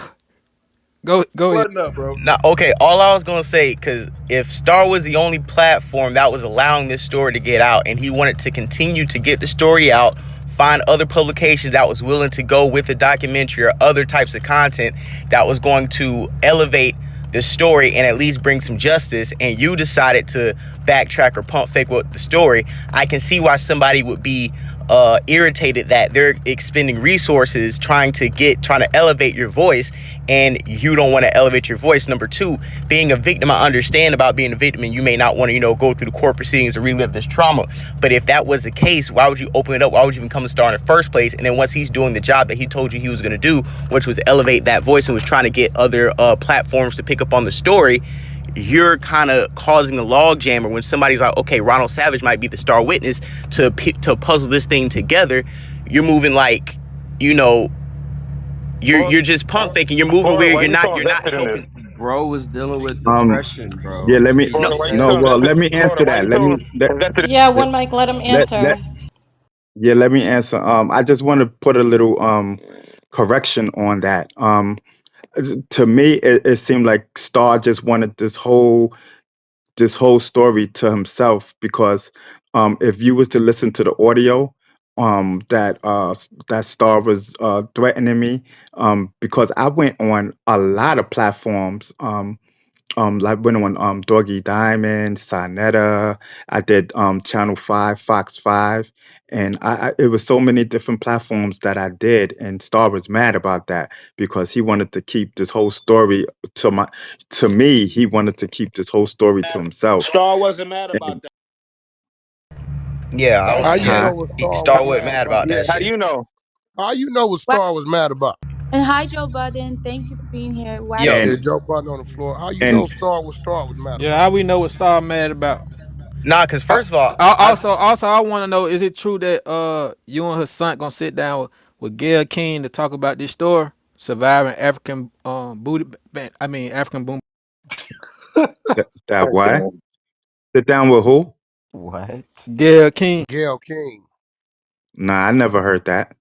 Go ahead. Button up, bro. Now, okay, all I was gonna say, because if Star was the only platform that was allowing this story to get out, and he wanted to continue to get the story out, find other publications that was willing to go with the documentary or other types of content that was going to elevate the story and at least bring some justice, and you decided to backtrack or pump fake with the story, I can see why somebody would be irritated that they're expending resources trying to elevate your voice, and you don't want to elevate your voice. Number two, being a victim, I understand about being a victim and you may not want to, go through the court proceedings or relive this trauma. But if that was the case, why would you open it up? Why would you even come to Star in the first place? And then once he's doing the job that he told you he was going to do, which was elevate that voice and was trying to get other platforms to pick up on the story, you're kind of causing a log jammer when somebody's like, okay, Ronald Savage might be the star witness to puzzle this thing together. You're moving like, you know, you're just pump faking. You're moving Florida, weird. why You're you not so you're not invested in this? helping. Bro was dealing with Um, depression, yeah, bro. let me. He No, Florida, why you No, so said well, invested? let me Florida, answer why that. you so invested? Yeah, Let, one mic, let him let answer. yeah, let me answer. I just want to put a little correction on that. To me, it seemed like Star just wanted this whole story to himself, because if you was to listen to the audio, that Star was threatening me, because I went on a lot of platforms. Like went on Doggy Diamond, Sonetta. I did Channel 5, Fox 5, and it was so many different platforms that I did, and Star was mad about that because he wanted to keep this whole story to me. He wanted to keep this whole story to himself. Star wasn't mad about And, that. yeah, I was How you yeah. know huh? what Star was Star wasn't mad mad about? about Yeah, that how do shit. you know? How you know what What? Star was mad about? And hi, Joe Budden. Thank you for being here. Wack Yo, Yeah, 100. Joe Button on the floor. How you know And Star was mad Yeah, about? how we know what Star mad about? nah, cause I, first of all, I also, I want to know: is it true that you and Hassan gonna sit down with Gail King to talk about this story, surviving African African boom? that what? Sit down with who? What? Gail King. Gail King. Nah, I never heard that.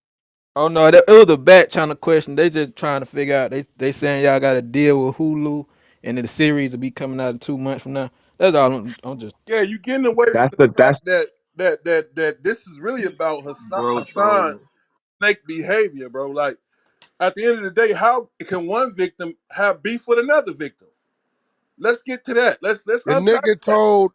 Oh no, it was a back channel question. They just trying to figure out. They saying y'all got to deal with Hulu, and then the series will be coming out in 2 months from now. That's all. I'm just. Yeah, you getting away from That's the the fact that's that this is really about Bro Hassan trolling. snake behavior, bro. Like at the end of the day, how can one victim have beef with another victim? Let's get to that. Let's The unpack nigga that. told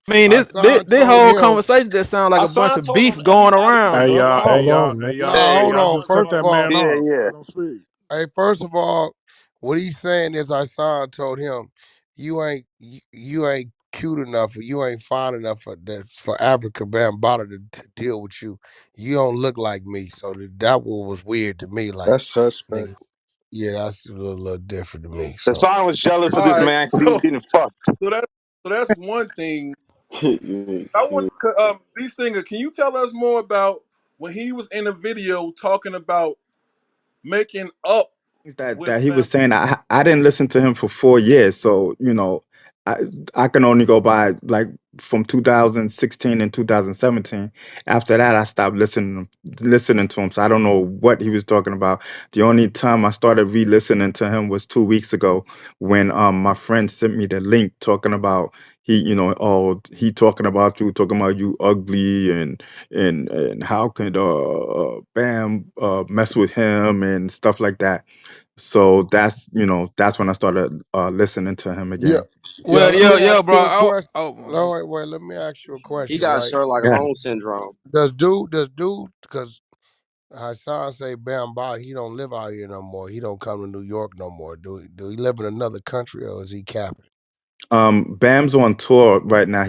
I mean, Hassan this told whole him, conversation just sounds like a bunch Hassan of told him beef going everybody got around, a bro. gun. Hold on, man. nah, hold Y'all on. just cut First of that all, man Yeah, off. yeah. Let him speak. hey, first of all, what he's saying is Hassan told him, you ain't cute enough or you ain't fine enough for Africa Bambaataa to deal with you. You don't look like me. So that one was weird to me. Like, That's suspect. nigga, yeah, that's a little different to me. The So son was jealous of All this right, man because he was so getting fucked. so that so that's one thing I want these things. Can you tell us more about when he was in a video talking about making up that with he Bam? was saying. I didn't listen to him for 4 years, so I I can only go by like from 2016 and 2017. After that, I stopped listening to him, so I don't know what he was talking about. The only time I started re-listening to him was 2 weeks ago when my friend sent me the link talking about he talking about you ugly and how could Bam mess with him and stuff like that. So that's when I started listening to him Yeah, again. yeah. Well, Let yo, me ask yo, bro. you a question. Oh, No, wait. Let me ask you a He question. got Right? Sherlock Yeah. Holmes syndrome. Does dude? Because Hassan say BamBatta, he don't live out here no more. He don't come to New York no more. Do he live in another country or is he capping? Bam's on tour right now.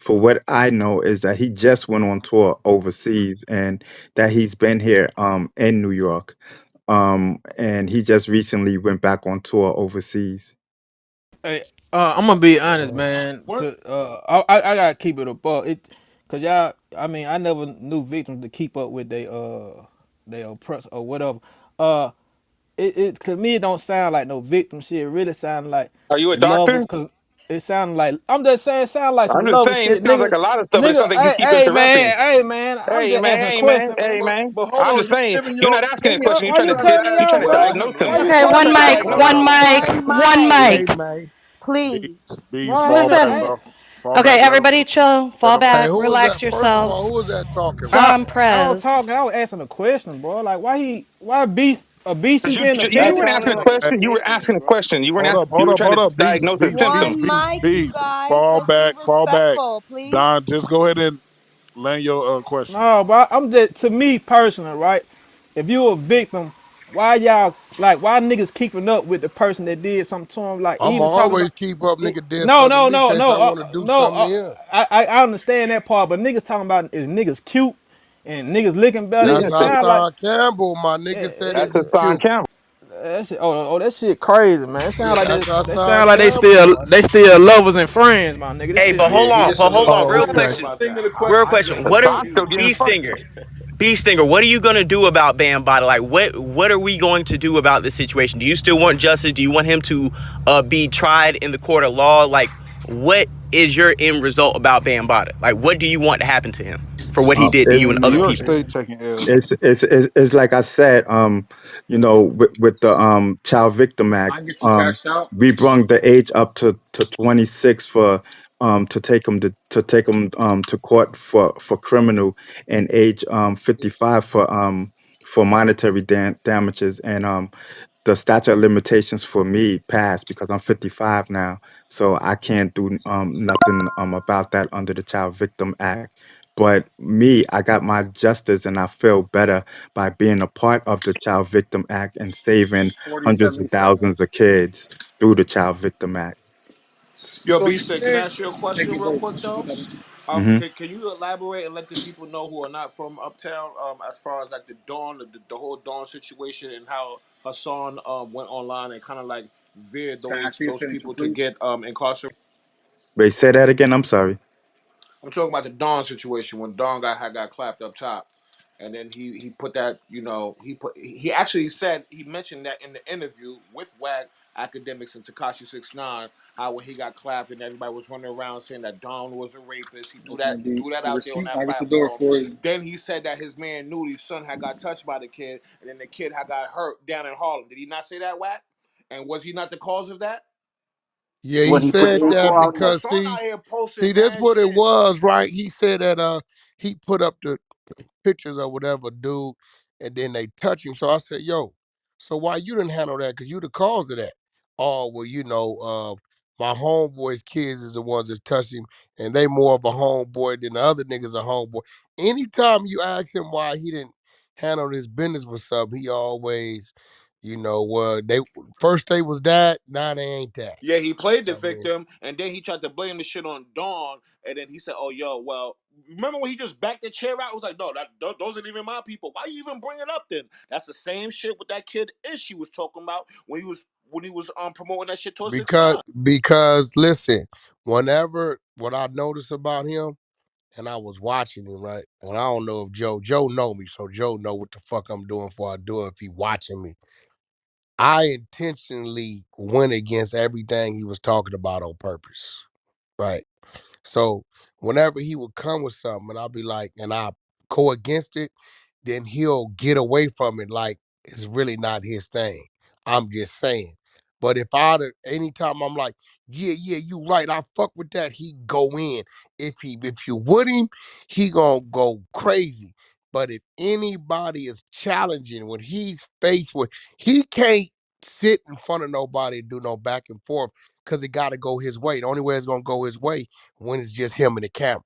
For what I know is that he just went on tour overseas and that he's been here in New York. And he just recently went back on tour overseas. hey, I'm gonna be honest, Uh, man. What? I gotta keep it above it, cause y'all. I mean, I never knew victims to keep up with they oppress or whatever. Uh, it to me it don't sound like no victim shit. It really sound like Are you a doctor? lovers, cause it sound like I'm just saying it sound like I'm some just lover saying, it shit, sounds like nigga. a lot of stuff, but it Nigga, sounds like you keep interrupting. hey man, I'm Hey just man, asking a hey man, question, hey man. man. But hold I'm on, just you saying, giving you're your not asking a opinion. question. Why You you trying to cutting me ask You're off, trying a to bro? question, diagnose bro. him. Why Okay, you okay, You're cutting one trying me to mic, off, diagnose man? one him. mic, One one mic. hey mic, man, please. Bees, Why fall is back, that? hey, bro. Fall back. Okay, Let him. everybody chill, Let fall him. hey, back, who was that? relax First of all, yourselves. who was that talking, man? I Dom I was Prez. talking. I was asking a question, bro. Like, why beast a beast? You But getting you That's offended? weren't asking a sounding like Hey, question. You were opinions, asking a bro. question. You weren't hold asking. up, You hold were up, trying hold to up. Beast, diagnose a beast, symptom. beast, One beast, mic, you beast. guys. Fall Let's be back, fall back. respectful, please. Don, just go ahead and land your question. No, bro. I'm just to me personally, right? If you a victim, why niggas keeping up with the person that did something to him? Like I'ma even talking about always keep up, nigga did no, something to no, me in no, case no, I want to do no. something to him. I understand that part, but niggas talking about is niggas cute and niggas licking better. That's It Yes, sound like Hassan Campbell, my nigga said he it, that's was Hassan cute. Campbell. that shit. Oh, that shit crazy, man. It sound Yeah, like that's they Hassan sound like Campbell, boy. they still lovers and friends, my nigga. This Hey, shit. Yeah, he just a but hold little on, Oh, real confused okay. question. about Thing that. in the Real question. I'm question. just as What are Hassan's still confused. getting Bee fucked. Stinger? Bee Stinger, what are you gonna do about Bambaataa? Like, what are we going to do about this situation? Do you still want justice? Do you want him to be tried in the court of law? Like, what is your end result about Bambaataa? Like, what do you want to happen to him for what he Um, did to it, you and New other York people? State taking L's. it's like I said, with the Child Victim Act, we brung the age up to 26 for to take them to court for criminal, and age 55 for monetary damages, and the statute of limitations for me passed because I'm 55 now, so I can't do nothing about that under the Child Victim Act. But me, I got my justice, and I feel better by being a part of the Child Victim Act and saving hundreds of thousands of kids through the Child Victim Act. Yo, So B you said, can I did. ask you a question real quick though? Hmm. Can you elaborate and let the people know who are not from Uptown, as far as like the whole Dawn situation and how Hassan went online and kind of like veered those people to get incarcerated. Wait, say that again. I'm sorry. I'm talking about the Dawn situation when Dawn got clapped up top, and then he put that he actually said he mentioned that in the interview with WAG Academics and Takashi 69, how when he got clapped and everybody was running around saying that Dawn was a rapist. He threw that out there on that platform. Then he said that his man Nudi's son had got touched by the kid, and then the kid had got hurt down in Harlem. Did he not say that, WAG? And was he not the cause of that? Yeah, he said that because Hassan out here see, posting this mad what it shit. was, right? He said that he put up the pictures or whatever, dude, and then they touch him. So I said, yo, so why you didn't handle that? Because you the cause of that. Oh, well, my homeboy's kids is the ones that touched him, and they more of a homeboy than the other niggas a homeboy. Anytime you ask him why he didn't handle his business with something, he always, they first they was that, now they ain't that. Yeah, he played the I mean, victim, and then he tried to blame the shit on Dawn, and then he said, "Oh, yo, well, remember when he just backed the chair out? It was like, no, those ain't even my people. Why you even bring it up then? That's the same shit with that kid Ish he was talking about when he was promoting that shit towards 6 because 9 because listen, Whenever what I noticed about him, and I was watching him, right? And I don't know if Joe know me, so Joe know what the fuck I'm doing before I do it if he watching me. I intentionally went against everything he was talking about on purpose, right? So whenever he would come with something and I'll be like, and I go against it, then he'll get away from it like it's really not his thing. I'm just saying. But if anytime I'm like, yeah, you right, I fuck with that, he go in. If you with him, he gonna go crazy. But if anybody is challenging when he's faced with, he can't sit in front of nobody and do no back and forth because it gotta go his way. The only way it's gonna go his way when it's just him and the camera.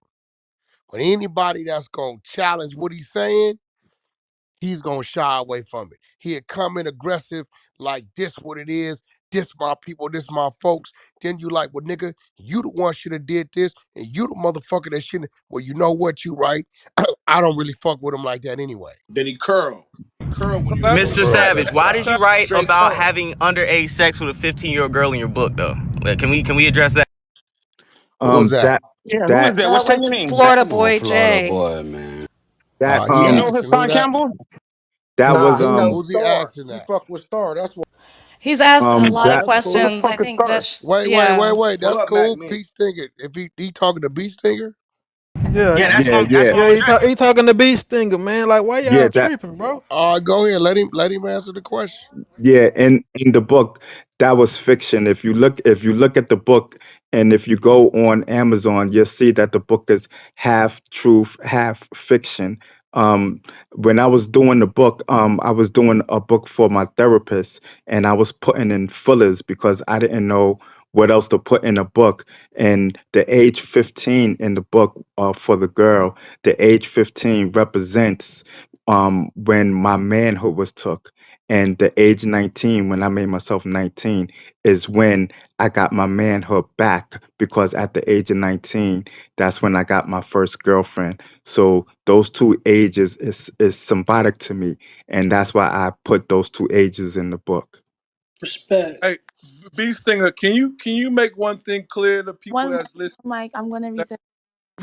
But anybody that's gonna challenge what he's saying, he's gonna shy away from it. He'll come in aggressive, like this what it is, this my people, this my folks. Then you like, well, nigga, you the one should have did this, and you the motherfucker that shouldn't. Well, you know what, you right. I don't really fuck with him like that anyway. Then he curl. He curl when No, you that's do it. Mr. You true. know Savage, that. why did you That's write Straight about curl. having underage sex with a 15-year-old girl in your book though? Like, can we address that? What was that? That Yeah, who is that that? That What's say was your name? that Florida Come on, boy Florida Jay. boy, man. that He You um know asking who Hassan that? Campbell? that Nah, was he know Who's he Star. asking He that? fuck with Star. That's why. He's asked a lot of that That's Who the cool. questions. I fuck is think Star? that's, Wait, wait, wait, yeah. wait. Pull That's up, Mac cool. Me. Beast Stinger. If he talking to Beast Stinger, Yeah, Yeah, that's yeah what I'm yeah. addressing. He talking to Beast Stinger, man. Like, why yeah y'all that tripping, bro? all right, go ahead. Let him answer the question. Yeah, in the book, that was fiction. If you look at the book, and if you go on Amazon, you'll see that the book is half truth, half fiction. When I was doing the book, I was doing a book for my therapist, and I was putting in fillers because I didn't know what else to put in a book. And the age 15 in the book, for the girl, the age 15 represents when my manhood was took, and the age 19, when I made myself 19, is when I got my manhood back, because at the age of 19, that's when I got my first girlfriend. So those two ages is symbolic to me, and that's why I put those two ages in the book. Respect. Hey, B Stinger, can you make one thing clear to people One mic, that's listening, one mic. I'm gonna that, reset.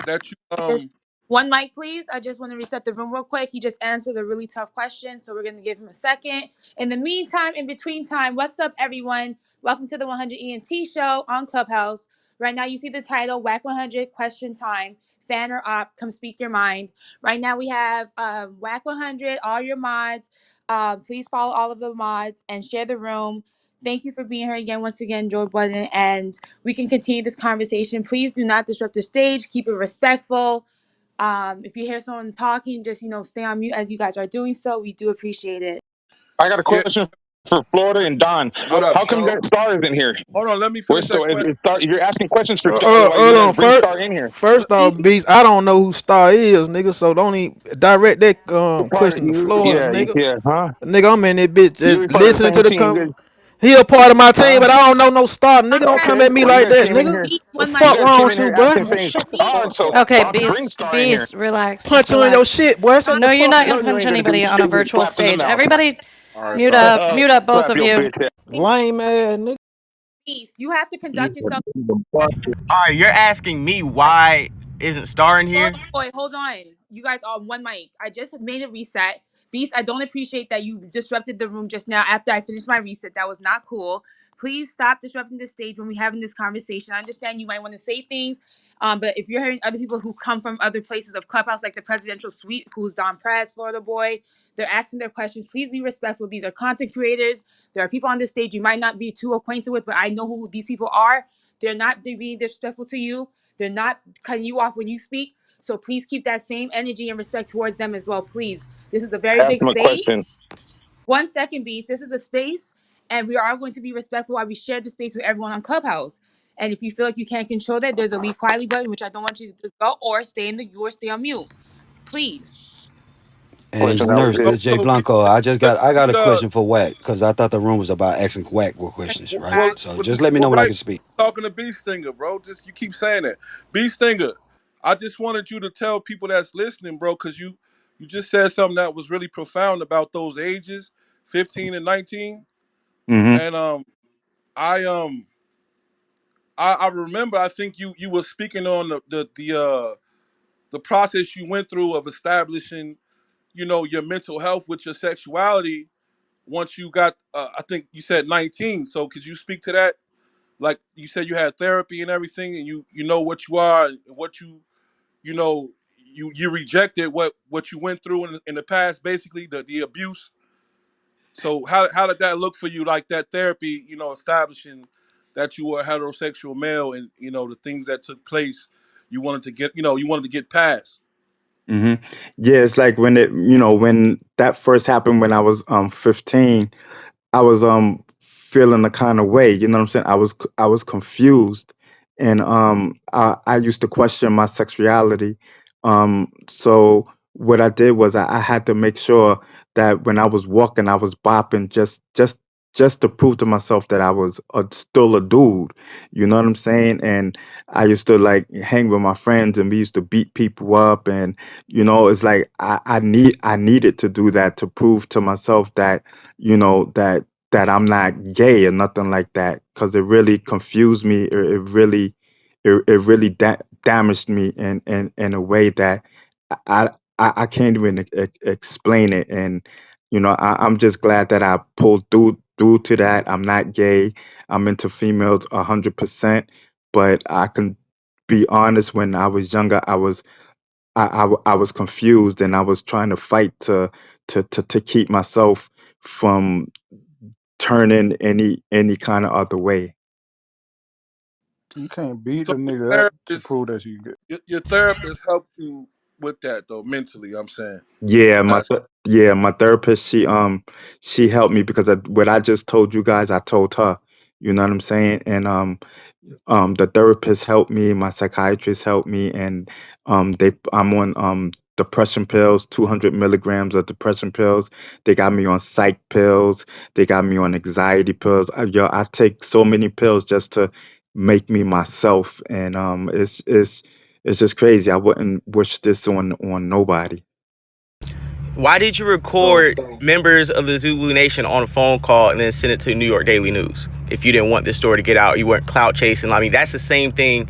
that you Just one mic, please. I just want to reset the room real quick. He just answered a really tough question, so we're gonna give him a second. In the meantime, in between time, what's up, everyone? Welcome to the 100 ENT show on Clubhouse. Right now, you see the title "Whack 100 Question Time." Fan or op, come speak your mind. Right now, we have Whack 100. All your mods, please follow all of the mods and share the room. Thank you for being here again, once again, Joy Budden, and we can continue this conversation. Please do not disrupt the stage. Keep it respectful. If you hear someone talking, just stay on mute as you guys are doing so. We do appreciate it. I got a get. question for Florida and Don. I, What up, How come Joe? that Star is in here? hold on, let me Where's finish that Star? question. You're asking questions for Star. Why you Hold on. didn't bring Star in here? Let, First Please, off, Beast, I don't know who Star is, nigga. So don't even direct that You're part of question to you. Florida, Yeah, nigga. yeah, huh? Nigga, I'm in that bitch You're just part of the listening to same the team. You guys, He a part of my team, huh? but I don't know no Star, nigga. Don't come Okay. at me Well, you like guys that, came in nigga. here. The one You mic, fuck guys wrong came in with you, here boy? asking saying please. Star. So Okay, why don't you bring Beast, Star in here? Beast, relax. Just Punch you in your relax. shit, boy. Shut the No, you're fuck not up. gonna No, you punch ain't gonna do anybody on a shit. You get virtual slapped in the stage. mouth. Everybody, All right, mute sorry. up, mute up, both Slap of your you. bitch. Lame ass, nigga. Please, you have to Yeah, conduct yourself. All right, you're asking me why isn't Star in Florida here? boy, hold on. You guys are on one mic. I just made a reset. Beast, I don't appreciate that you disrupted the room just now after I finished my reset. That was not cool. Please stop disrupting the stage when we're having this conversation. I understand you might want to say things, but if you're hearing other people who come from other places of Clubhouse, like the presidential suite, who's Don Prez, Florida boy, they're asking their questions. Please be respectful. These are content creators. There are people on this stage you might not be too acquainted with, but I know who these people are. They're being disrespectful to you. They're not cutting you off when you speak. So please keep that same energy and respect towards them as well, please. This is a very ask big him a space. question. 1 second, Beast. This is a space, and we are going to be respectful while we share the space with everyone on Clubhouse. And if you feel like you can't control that, there's a leave quietly button, which I don't want you to go, or stay in the you or stay on mute. Please. Question And that was nurse, good. so this Jay so B, Blanco. let I got me a question for Wack because I thought the room was about asking Wack questions, right? well, So well, just let me know when I right, can speak. talking to B Stinger, bro. Just you keep saying that. B Stinger, I just wanted you to tell people that's listening, bro, because you just said something that was really profound about those ages, 15 and 19. Hmm. And I I remember. I think you were speaking on the process you went through of establishing, your mental health with your sexuality once you got. I think you said 19. So could you speak to that? Like you said, you had therapy and everything, and you know what you are and what you know you rejected what you went through in the past, basically the abuse. So how did that look for you, like that therapy, establishing that you were a heterosexual male, and the things that took place, you wanted to get past. hmm Yeah, it's like when when that first happened when I was 15. I was feeling a kind of way, you know what I'm saying? I was confused, and I used to question my sexuality. So what I did was I had to make sure that when I was walking I was bopping just to prove to myself that I was still a dude, you know what I'm saying? And I used to like hang with my friends and we used to beat people up, and it's like I needed to do that to prove to myself that that I'm not gay or nothing like that, because it really confused me. It really damaged me in a way that I I can't even explain it. And I'm just glad that I pulled through to that. I'm not gay. I'm into females 100%. But I can be honest. When I was younger, I was confused, and I was trying to fight to keep myself from turning any kind of other way. You can't beat So a nigga your up to therapist, prove that you get. your therapist helped you with that though, mentally. I'm saying. Yeah, my That's my therapist, she helped me because what I just told you guys, I told her. You know what I'm saying? And the therapist helped me, my psychiatrist helped me, and I'm on depression pills, 200 milligrams of depression pills. They got me on psych pills. They got me on anxiety pills. I take so many pills just to make me myself, and it's just crazy. I wouldn't wish this on nobody. Why did you so. record members of the Zulu Nation on a phone call and then send it to the New York Daily News? If you didn't want this story to get out, you weren't clout chasing. I mean, that's the same thing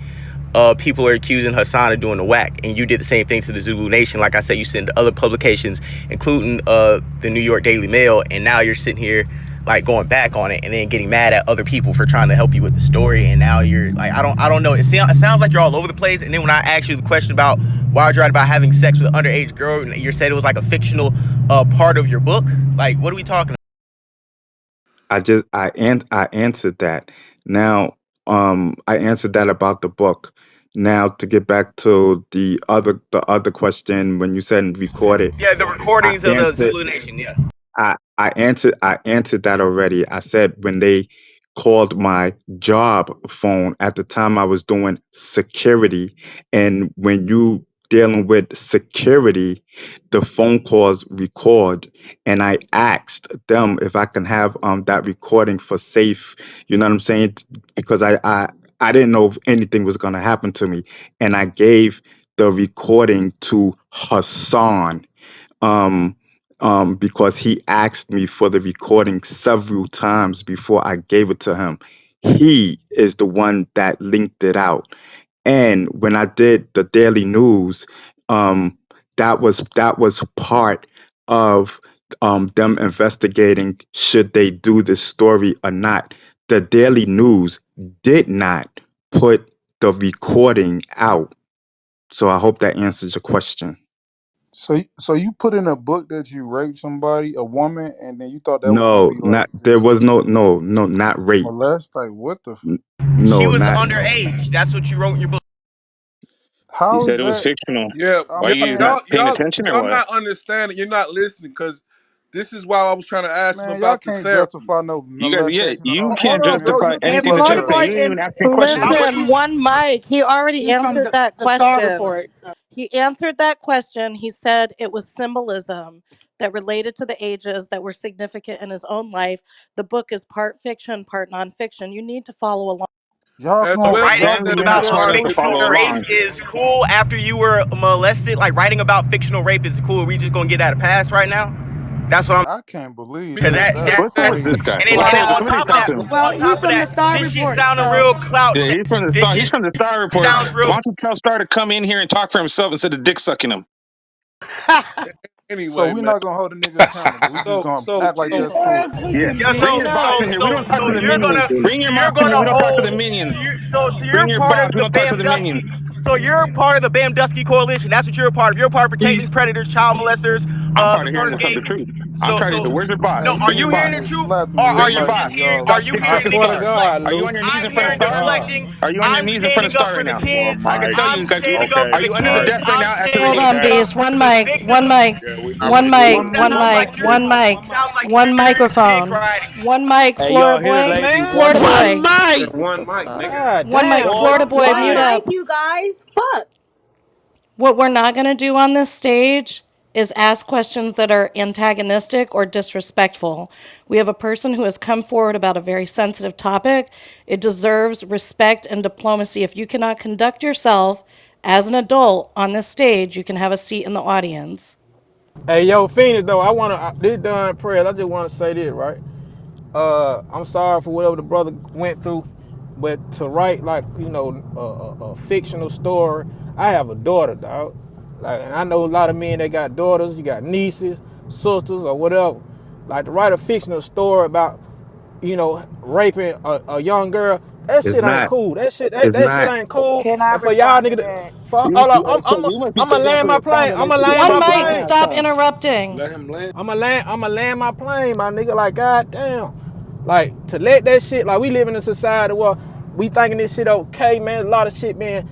people are accusing Hassan of doing the whack, and you did the same thing to the Zulu Nation. Like I said, you sent to other publications, including the New York Daily Mail, and now you're sitting here like going back on it and then getting mad at other people for trying to help you with the story. And now you're like, I don't know. It sounds like you're all over the place. And then when I asked you the question about why would you write about having sex with an underage girl, you said it was like a fictional part of your book. Like, what are we talking about? I answered that. Now, I answered that about the book. Now, to get back to the other question, when you said record it, Yeah, the I recordings of the answered. Zulu Nation. Yeah. I answered that already. I said when they called my job phone at the time I was doing security, and when you dealing with security, the phone calls record, and I asked them if I can have that recording for safe. You know what I'm saying? Because I didn't know if anything was gonna happen to me, and I gave the recording to Hassan, um, because he asked me for the recording several times before I gave it to him. He is the one that linked it out. And when I did the Daily News, um, that was part of them investigating should they do this story or not. The Daily News did not put the recording out. So I hope that answers your question. So you put in a book that you raped somebody, a woman, and then you thought that was gonna No, be like not there just was no, not rape. molest? Like what the? N- She No, was not underage. That's what you wrote in your book. You How said is it was that? fictional. Yeah, I'm Why you not saying, paying attention or y'all what? not understanding. You're not listening because this is why I was trying to ask him man, y'all about the can't therapy. justify no You guys, yeah, molestation at you all. Hold can't on, Man, bro. justify You And anything you that you're part of literally saying. it, You ain't and even asking and questions. what Listen, he one mic. He already he's from answered that the Star question. Report. He answered that question. He said it was symbolism that related to the ages that were significant in his own life. The book is part fiction, part nonfiction. You need to follow along. y'all as gon' well Writing y'all Apparently, as you're can not do the about that, smart part enough of to the but fictional follow therapy. rape along. is cool after you were molested. Like writing about fictional rape is cool. Are we just gonna get that a pass right now? That's what I'm. I can't believe Cause that. that That's that What's up that's with this crazy. guy? and What's then up? Well, on Somebody top of talk that, to him. well, he's from the Star this shit Report, sounding so real clout. Yeah, he's from the This Star. He's shit from the Star Report. sounds Why real. don't you tell Star to come in here and talk for himself instead of dick sucking him? So Anyway, we're man. not gonna hold a nigga accountable. We just So gonna so act like so that's Man, cool. put Yeah, the Yeah, bring bean your boss in up. here. We don't talk to the you're minions. gonna Bring your so boss you're in here. gonna We don't talk to the hold minions. so Bring you're your part boss. of We the don't talk to Bam the minions. Dusky. So you're part of the Bam Dusky Coalition. That's what you're a part of. You're a part of protecting Please. predators, child molesters, I'm part the of hearing first the, gate. the truth. I'm So trying to. so Where's your boss? no, Hey, are Bring your you Feenix boss. hearing the just truth, slapped him or real are Bring your you boss. just lightly, hearing? y'all. Are Stop you dick I hearing sucking the swear Star. to truth? God, Are you Lou. on your knees I'm in front of hearing the Star? God. reflecting. Are you on your I'm knees in front of standing up Star for right the now? Well, kids. I can Mike. tell you. I'm standing up for Are the you under the Mike. kids. death right I'm now after Hold standing reading on, that? up bees. One for the mic. One victims. mic. Yeah, we're not One gonna do mic. it. It One sounds like mic. you're. One mic. Sounds like One you're dick microphone. riding. One mic. Hey, Florida y'all hear the boy. lady Man, Florida voice? One boy. mic. Yeah, one mic, nigga. God One mic. damn. Florida One boy. One Mute mic. mic, up. you guys. Fuck. What we're not going to do on this stage is ask questions that are antagonistic or disrespectful. We have a person who has come forward about a very sensitive topic. It deserves respect and diplomacy. If you cannot conduct yourself as an adult on this stage, you can have a seat in the audience. Hey, yo, Phoenix, though, this done prayers. I just want to say this, right? I'm sorry for whatever the brother went through, but to write like a fictional story. I have a daughter, dog. Like, and I know a lot of men that got daughters. You got nieces, sisters, or whatever. Like to write a fictional story about raping a young girl. That It's shit ain't not. cool. It's That shit not. ain't cool. Can I And for y'all respond to nigga, that? for You, hold on, so you must be I'm gonna sticking up land for my your plane. family I'm like gonna you did land One my Trump in the mic. plane. last Stop time. interrupting. Let him land. I'm gonna land my plane, my nigga. Like, goddamn. Like, to let that shit, like, we live in a society where we thinking this shit okay, man. A lot of shit, man,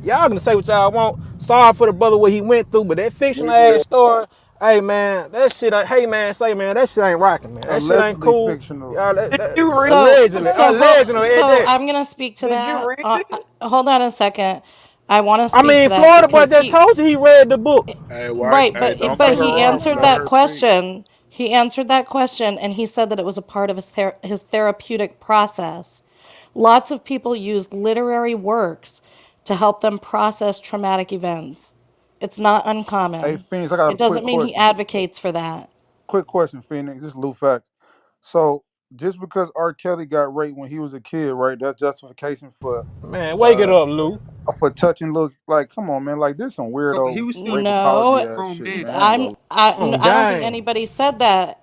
y'all gonna say what y'all want. Sorry for the brother what he went through, but that fictional We will. ass story, hey, man, that shit, hey, man, that shit ain't rocking, man. That shit ain't Allegedly cool. fictional. Y'all, Did you read allegedly, it? at So that. I'm gonna speak to Did you that. read it? Hold on a second. I want to I speak to mean, that Florida boy because just told you he read the book. Hey, white. right, Hey, don't but cut her he off. answered Let that her speak. question. He answered that question, and he said that it was a part of his therapeutic process. Lots of people use literary works to help them process traumatic events. It's not Hey, uncommon. Phoenix, I got a It quick doesn't mean he question. advocates for that. Quick question, Phoenix. This is Lou Fact. So just because R. Kelly got raped when he was a kid, right? That's justification Man, wake it uh up, Lou. for touching look like come on man, like this some Bro, he weirdo was still rape No, apology a ass grown shit, man. man. I ain't gonna Oh, I don't think gang. anybody said that.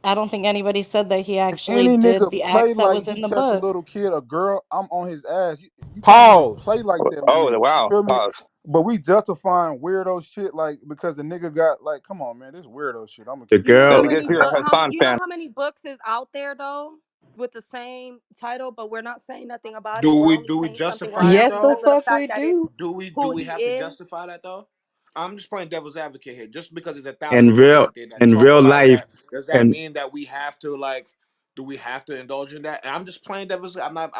I don't think anybody said that he if actually any did nigga the play acts that like was he in the touch a book. little kid, a girl, I'm on his ass. You can't even Pause. play like that with Oh me. You wow. feel me? Pause. But we justifying weirdo shit like because the nigga got like, come on, man, this weirdo shit. I'm gonna The keep You it know real. girl. how That's because many you're book a how Hassan you know fan. how many books is out there though with the same title, but we're not saying nothing about it. Do We're we only do we saying something justify about it it Yes, the though? because of the fuck we fact that it's do. Do who we he have to is. justify that though? I'm just playing devil's advocate here. Just because it's a In thousand books real out there that in talk real about life, that, does that and mean that we have to like? Do we have to indulge in that? And I'm just playing devil's. I'm not.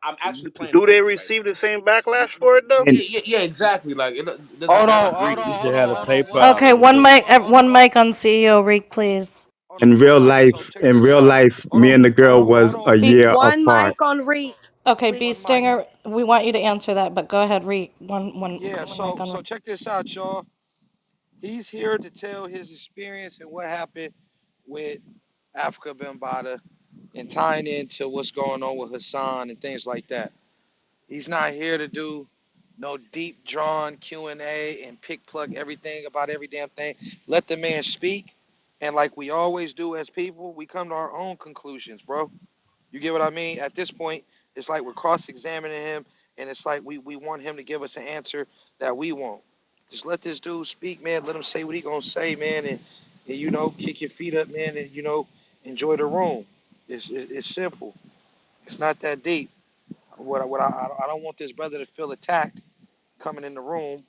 I'm actually playing the Do they victim right receive now. the same backlash for it though? Yeah, in yeah, yeah, exactly. Like, does it matter? You should have the Hold on, paper one out Okay, for the second. book. one mic on CEO Reek, please. in real life, me and the girl was a Be year One apart. mic on Reek, okay, Be please. Stinger. We want you to answer that, but go ahead, Reek. One mic on. Check this out, y'all. He's here to tell his experience and what happened with Afrika Bambaataa and tying into what's going on with Hassan and things like that. He's not here to do no deep drawn Q&A and pick plug everything about every damn thing. Let the man speak, and like we always do as people, we come to our own conclusions, bro. You get what I mean? At this point, it's like we're cross-examining him, and it's like we want him to give us an answer that we want. Just let this dude speak, man. Let him say what he gonna say, man, and kick your feet up, man, and enjoy the room. It's simple. It's not that deep. I don't want this brother to feel attacked coming in the room,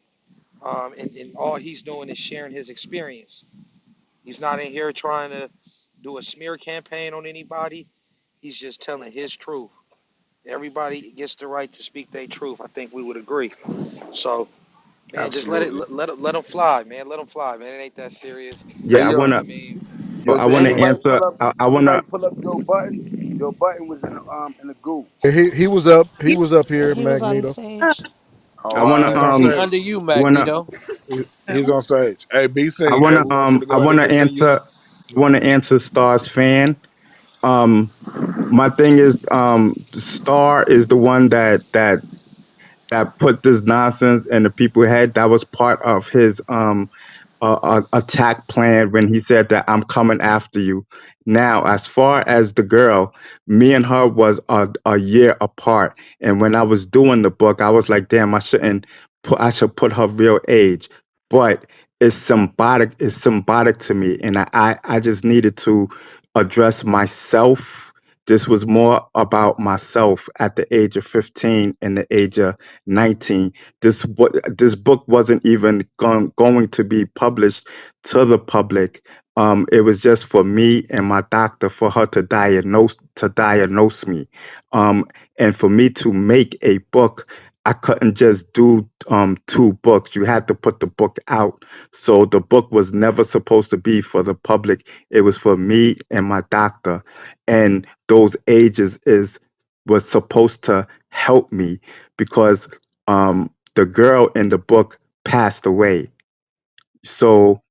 and all he's doing is sharing his experience. He's not in here trying to do a smear campaign on anybody. He's just telling his truth. Everybody gets the right to speak their truth. I think we would agree. So, man, just Absolutely. let them fly, man. Let them fly, man. It ain't that serious. Hey Yeah, You know yo, what I mean? I did wanna anybody answer. pull up? I Did wanna. anybody pull up Joe Button? Joe Button was in the goo. He was up. He You was up here, He was on Magneto. stage. All I right, wanna he's on He um under stage. you, wanna Magneto. He's on stage. Hey, B I Sing. Hey, wanna we want you to I go ahead and wanna continue. answer Star's fan. Um my thing is Star is the one that put this nonsense in the people's head. That was part of his attack plan when he said that I'm coming after you. Now, as far as the girl, me and her was a year apart, and when I was doing the book, I was like, damn, I should put her real age, but it's symbolic. It's symbolic to me, and I just needed to address myself. This was more about myself at the age of 15 and the age of 19. This book wasn't even going to be published to the public. It was just for me and my doctor for her to diagnose me, um, and for me to make a book. I couldn't just do two books. You had to put the book out. So the book was never supposed to be for the public. It was for me and my doctor, and those ages is was supposed to help me because the girl in the book passed away. So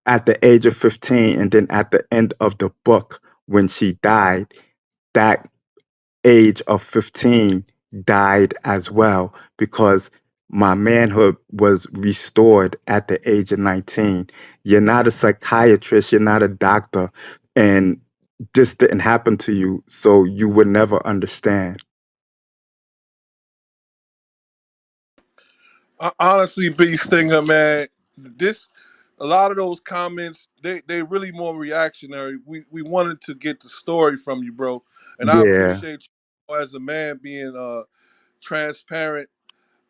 at the age of 15, and then at the end of the book, when she died, that age of 15 died as well because my manhood was restored at the age of 19. You're not a psychiatrist, you're not a doctor, and this didn't happen to you, so you would never understand. Honestly, B Stinger, man, this a lot of those comments they really more reactionary. We wanted to get the story from you, bro, and I Yeah. appreciate you as a man being transparent.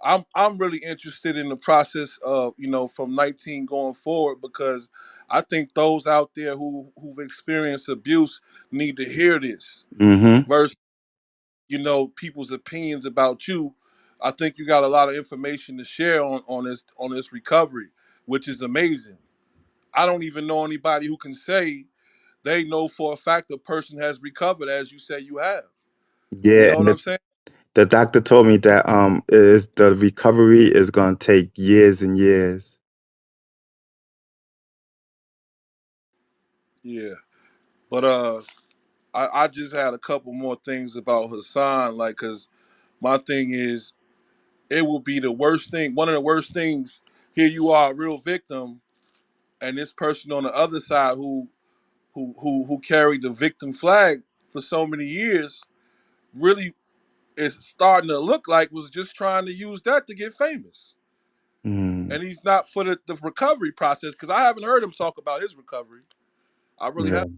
I'm really interested in the process of from 19 going forward because I think those out there who've experienced abuse need to hear this Mm-hmm. versus people's opinions about you. I think you got a lot of information to share on this recovery, which is amazing. I don't even know anybody who can say they know for a fact a person has recovered as you say you have. You Yeah, know and what I'm saying? the doctor told me that is the recovery is gonna take years and years. Yeah. But I just had a couple more things about Hassan, like, cause my thing is, it will be the worst thing. One of the worst things. Here you are, a real victim, and this person on the other side who carried the victim flag for so many years, really is starting to look like was just trying to use that to get famous. Mm, And he's not for the recovery process because I haven't heard him talk about his recovery. I really have. yeah.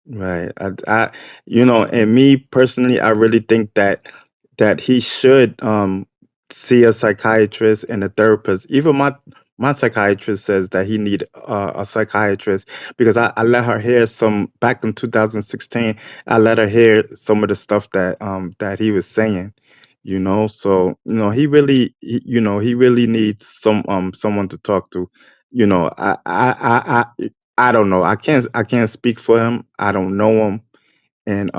Right. And me personally, I really think that he should see a psychiatrist and a therapist. Even my psychiatrist says that he need a psychiatrist because I let her hear some back in 2016. I let her hear some of the stuff that he was saying. So he really needs someone to talk to. I don't know. I can't speak for him. I don't know him, and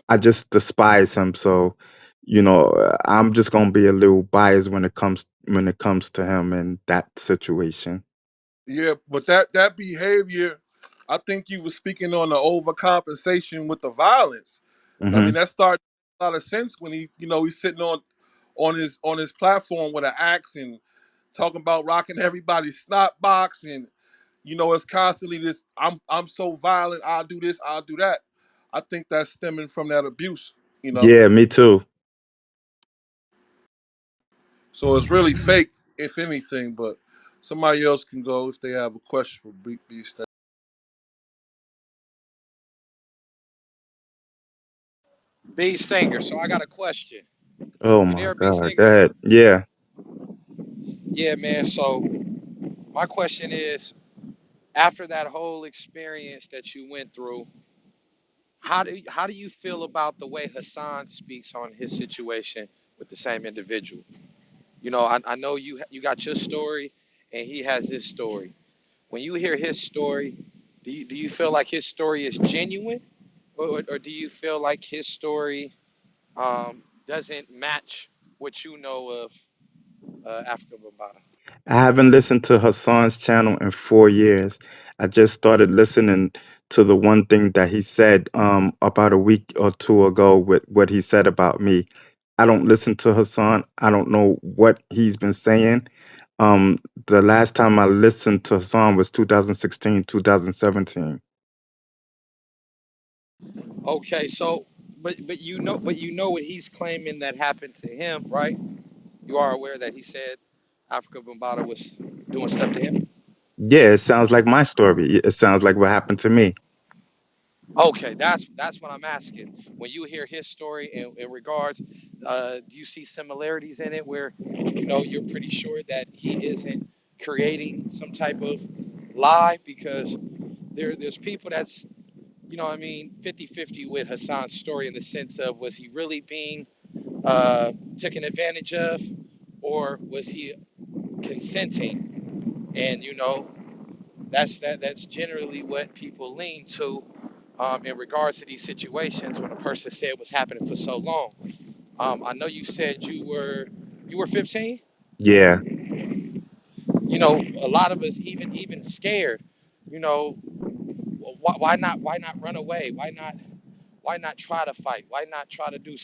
I just despise him. So, I'm just gonna be a little biased when it comes to him and that situation. Yeah, but that behavior, I think you were speaking on the overcompensation with the violence. I mean, Hmm. that started a lot of sense when he's sitting on his platform with an axe and talking about rocking everybody's snot box, and it's constantly this. I'm so violent. I'll do this. I'll do that. I think that's stemming from that abuse. You know, Yeah, me too. so it's really fake, if anything. But somebody else can go if they have a question for Beast. B Stinger. So I got a question. Oh You my there, B God. Go Stinger? ahead. Yeah. Yeah, man. So my question is, after that whole experience that you went through, how do you feel about the way Hassan speaks on his situation with the same individual? I know you got your story, and he has his story. When you hear his story, do you feel like his story is genuine, or do you feel like his story doesn't match what you know of Africa Bambaataa. I haven't listened to Hassan's channel in 4 years. I just started listening to the one thing that he said about a week or two ago with what he said about me. I don't listen to Hassan. I don't know what he's been saying. Um, the last time I listened to Hassan was 2016, 2017. Okay, so but you know what he's claiming that happened to him, right? You are aware that he said Africa Bambaataa was doing stuff to him. Yeah, it sounds like my story. It sounds like what happened to me. Okay, that's what I'm asking. When you hear his story in regards, do you see similarities in it where you know you're pretty sure that he isn't creating some type of lie? Because there's people that's you know what I mean 50-50 with Hassan's story in the sense of was he really being taken advantage of or was he consenting? And you know that's generally what people lean to in regards to these situations when a person said what's happening for so long. I know you said you were 15. Yeah. You know, a lot of us even scared. You know, why not run away? Why not try to fight? Why not try to do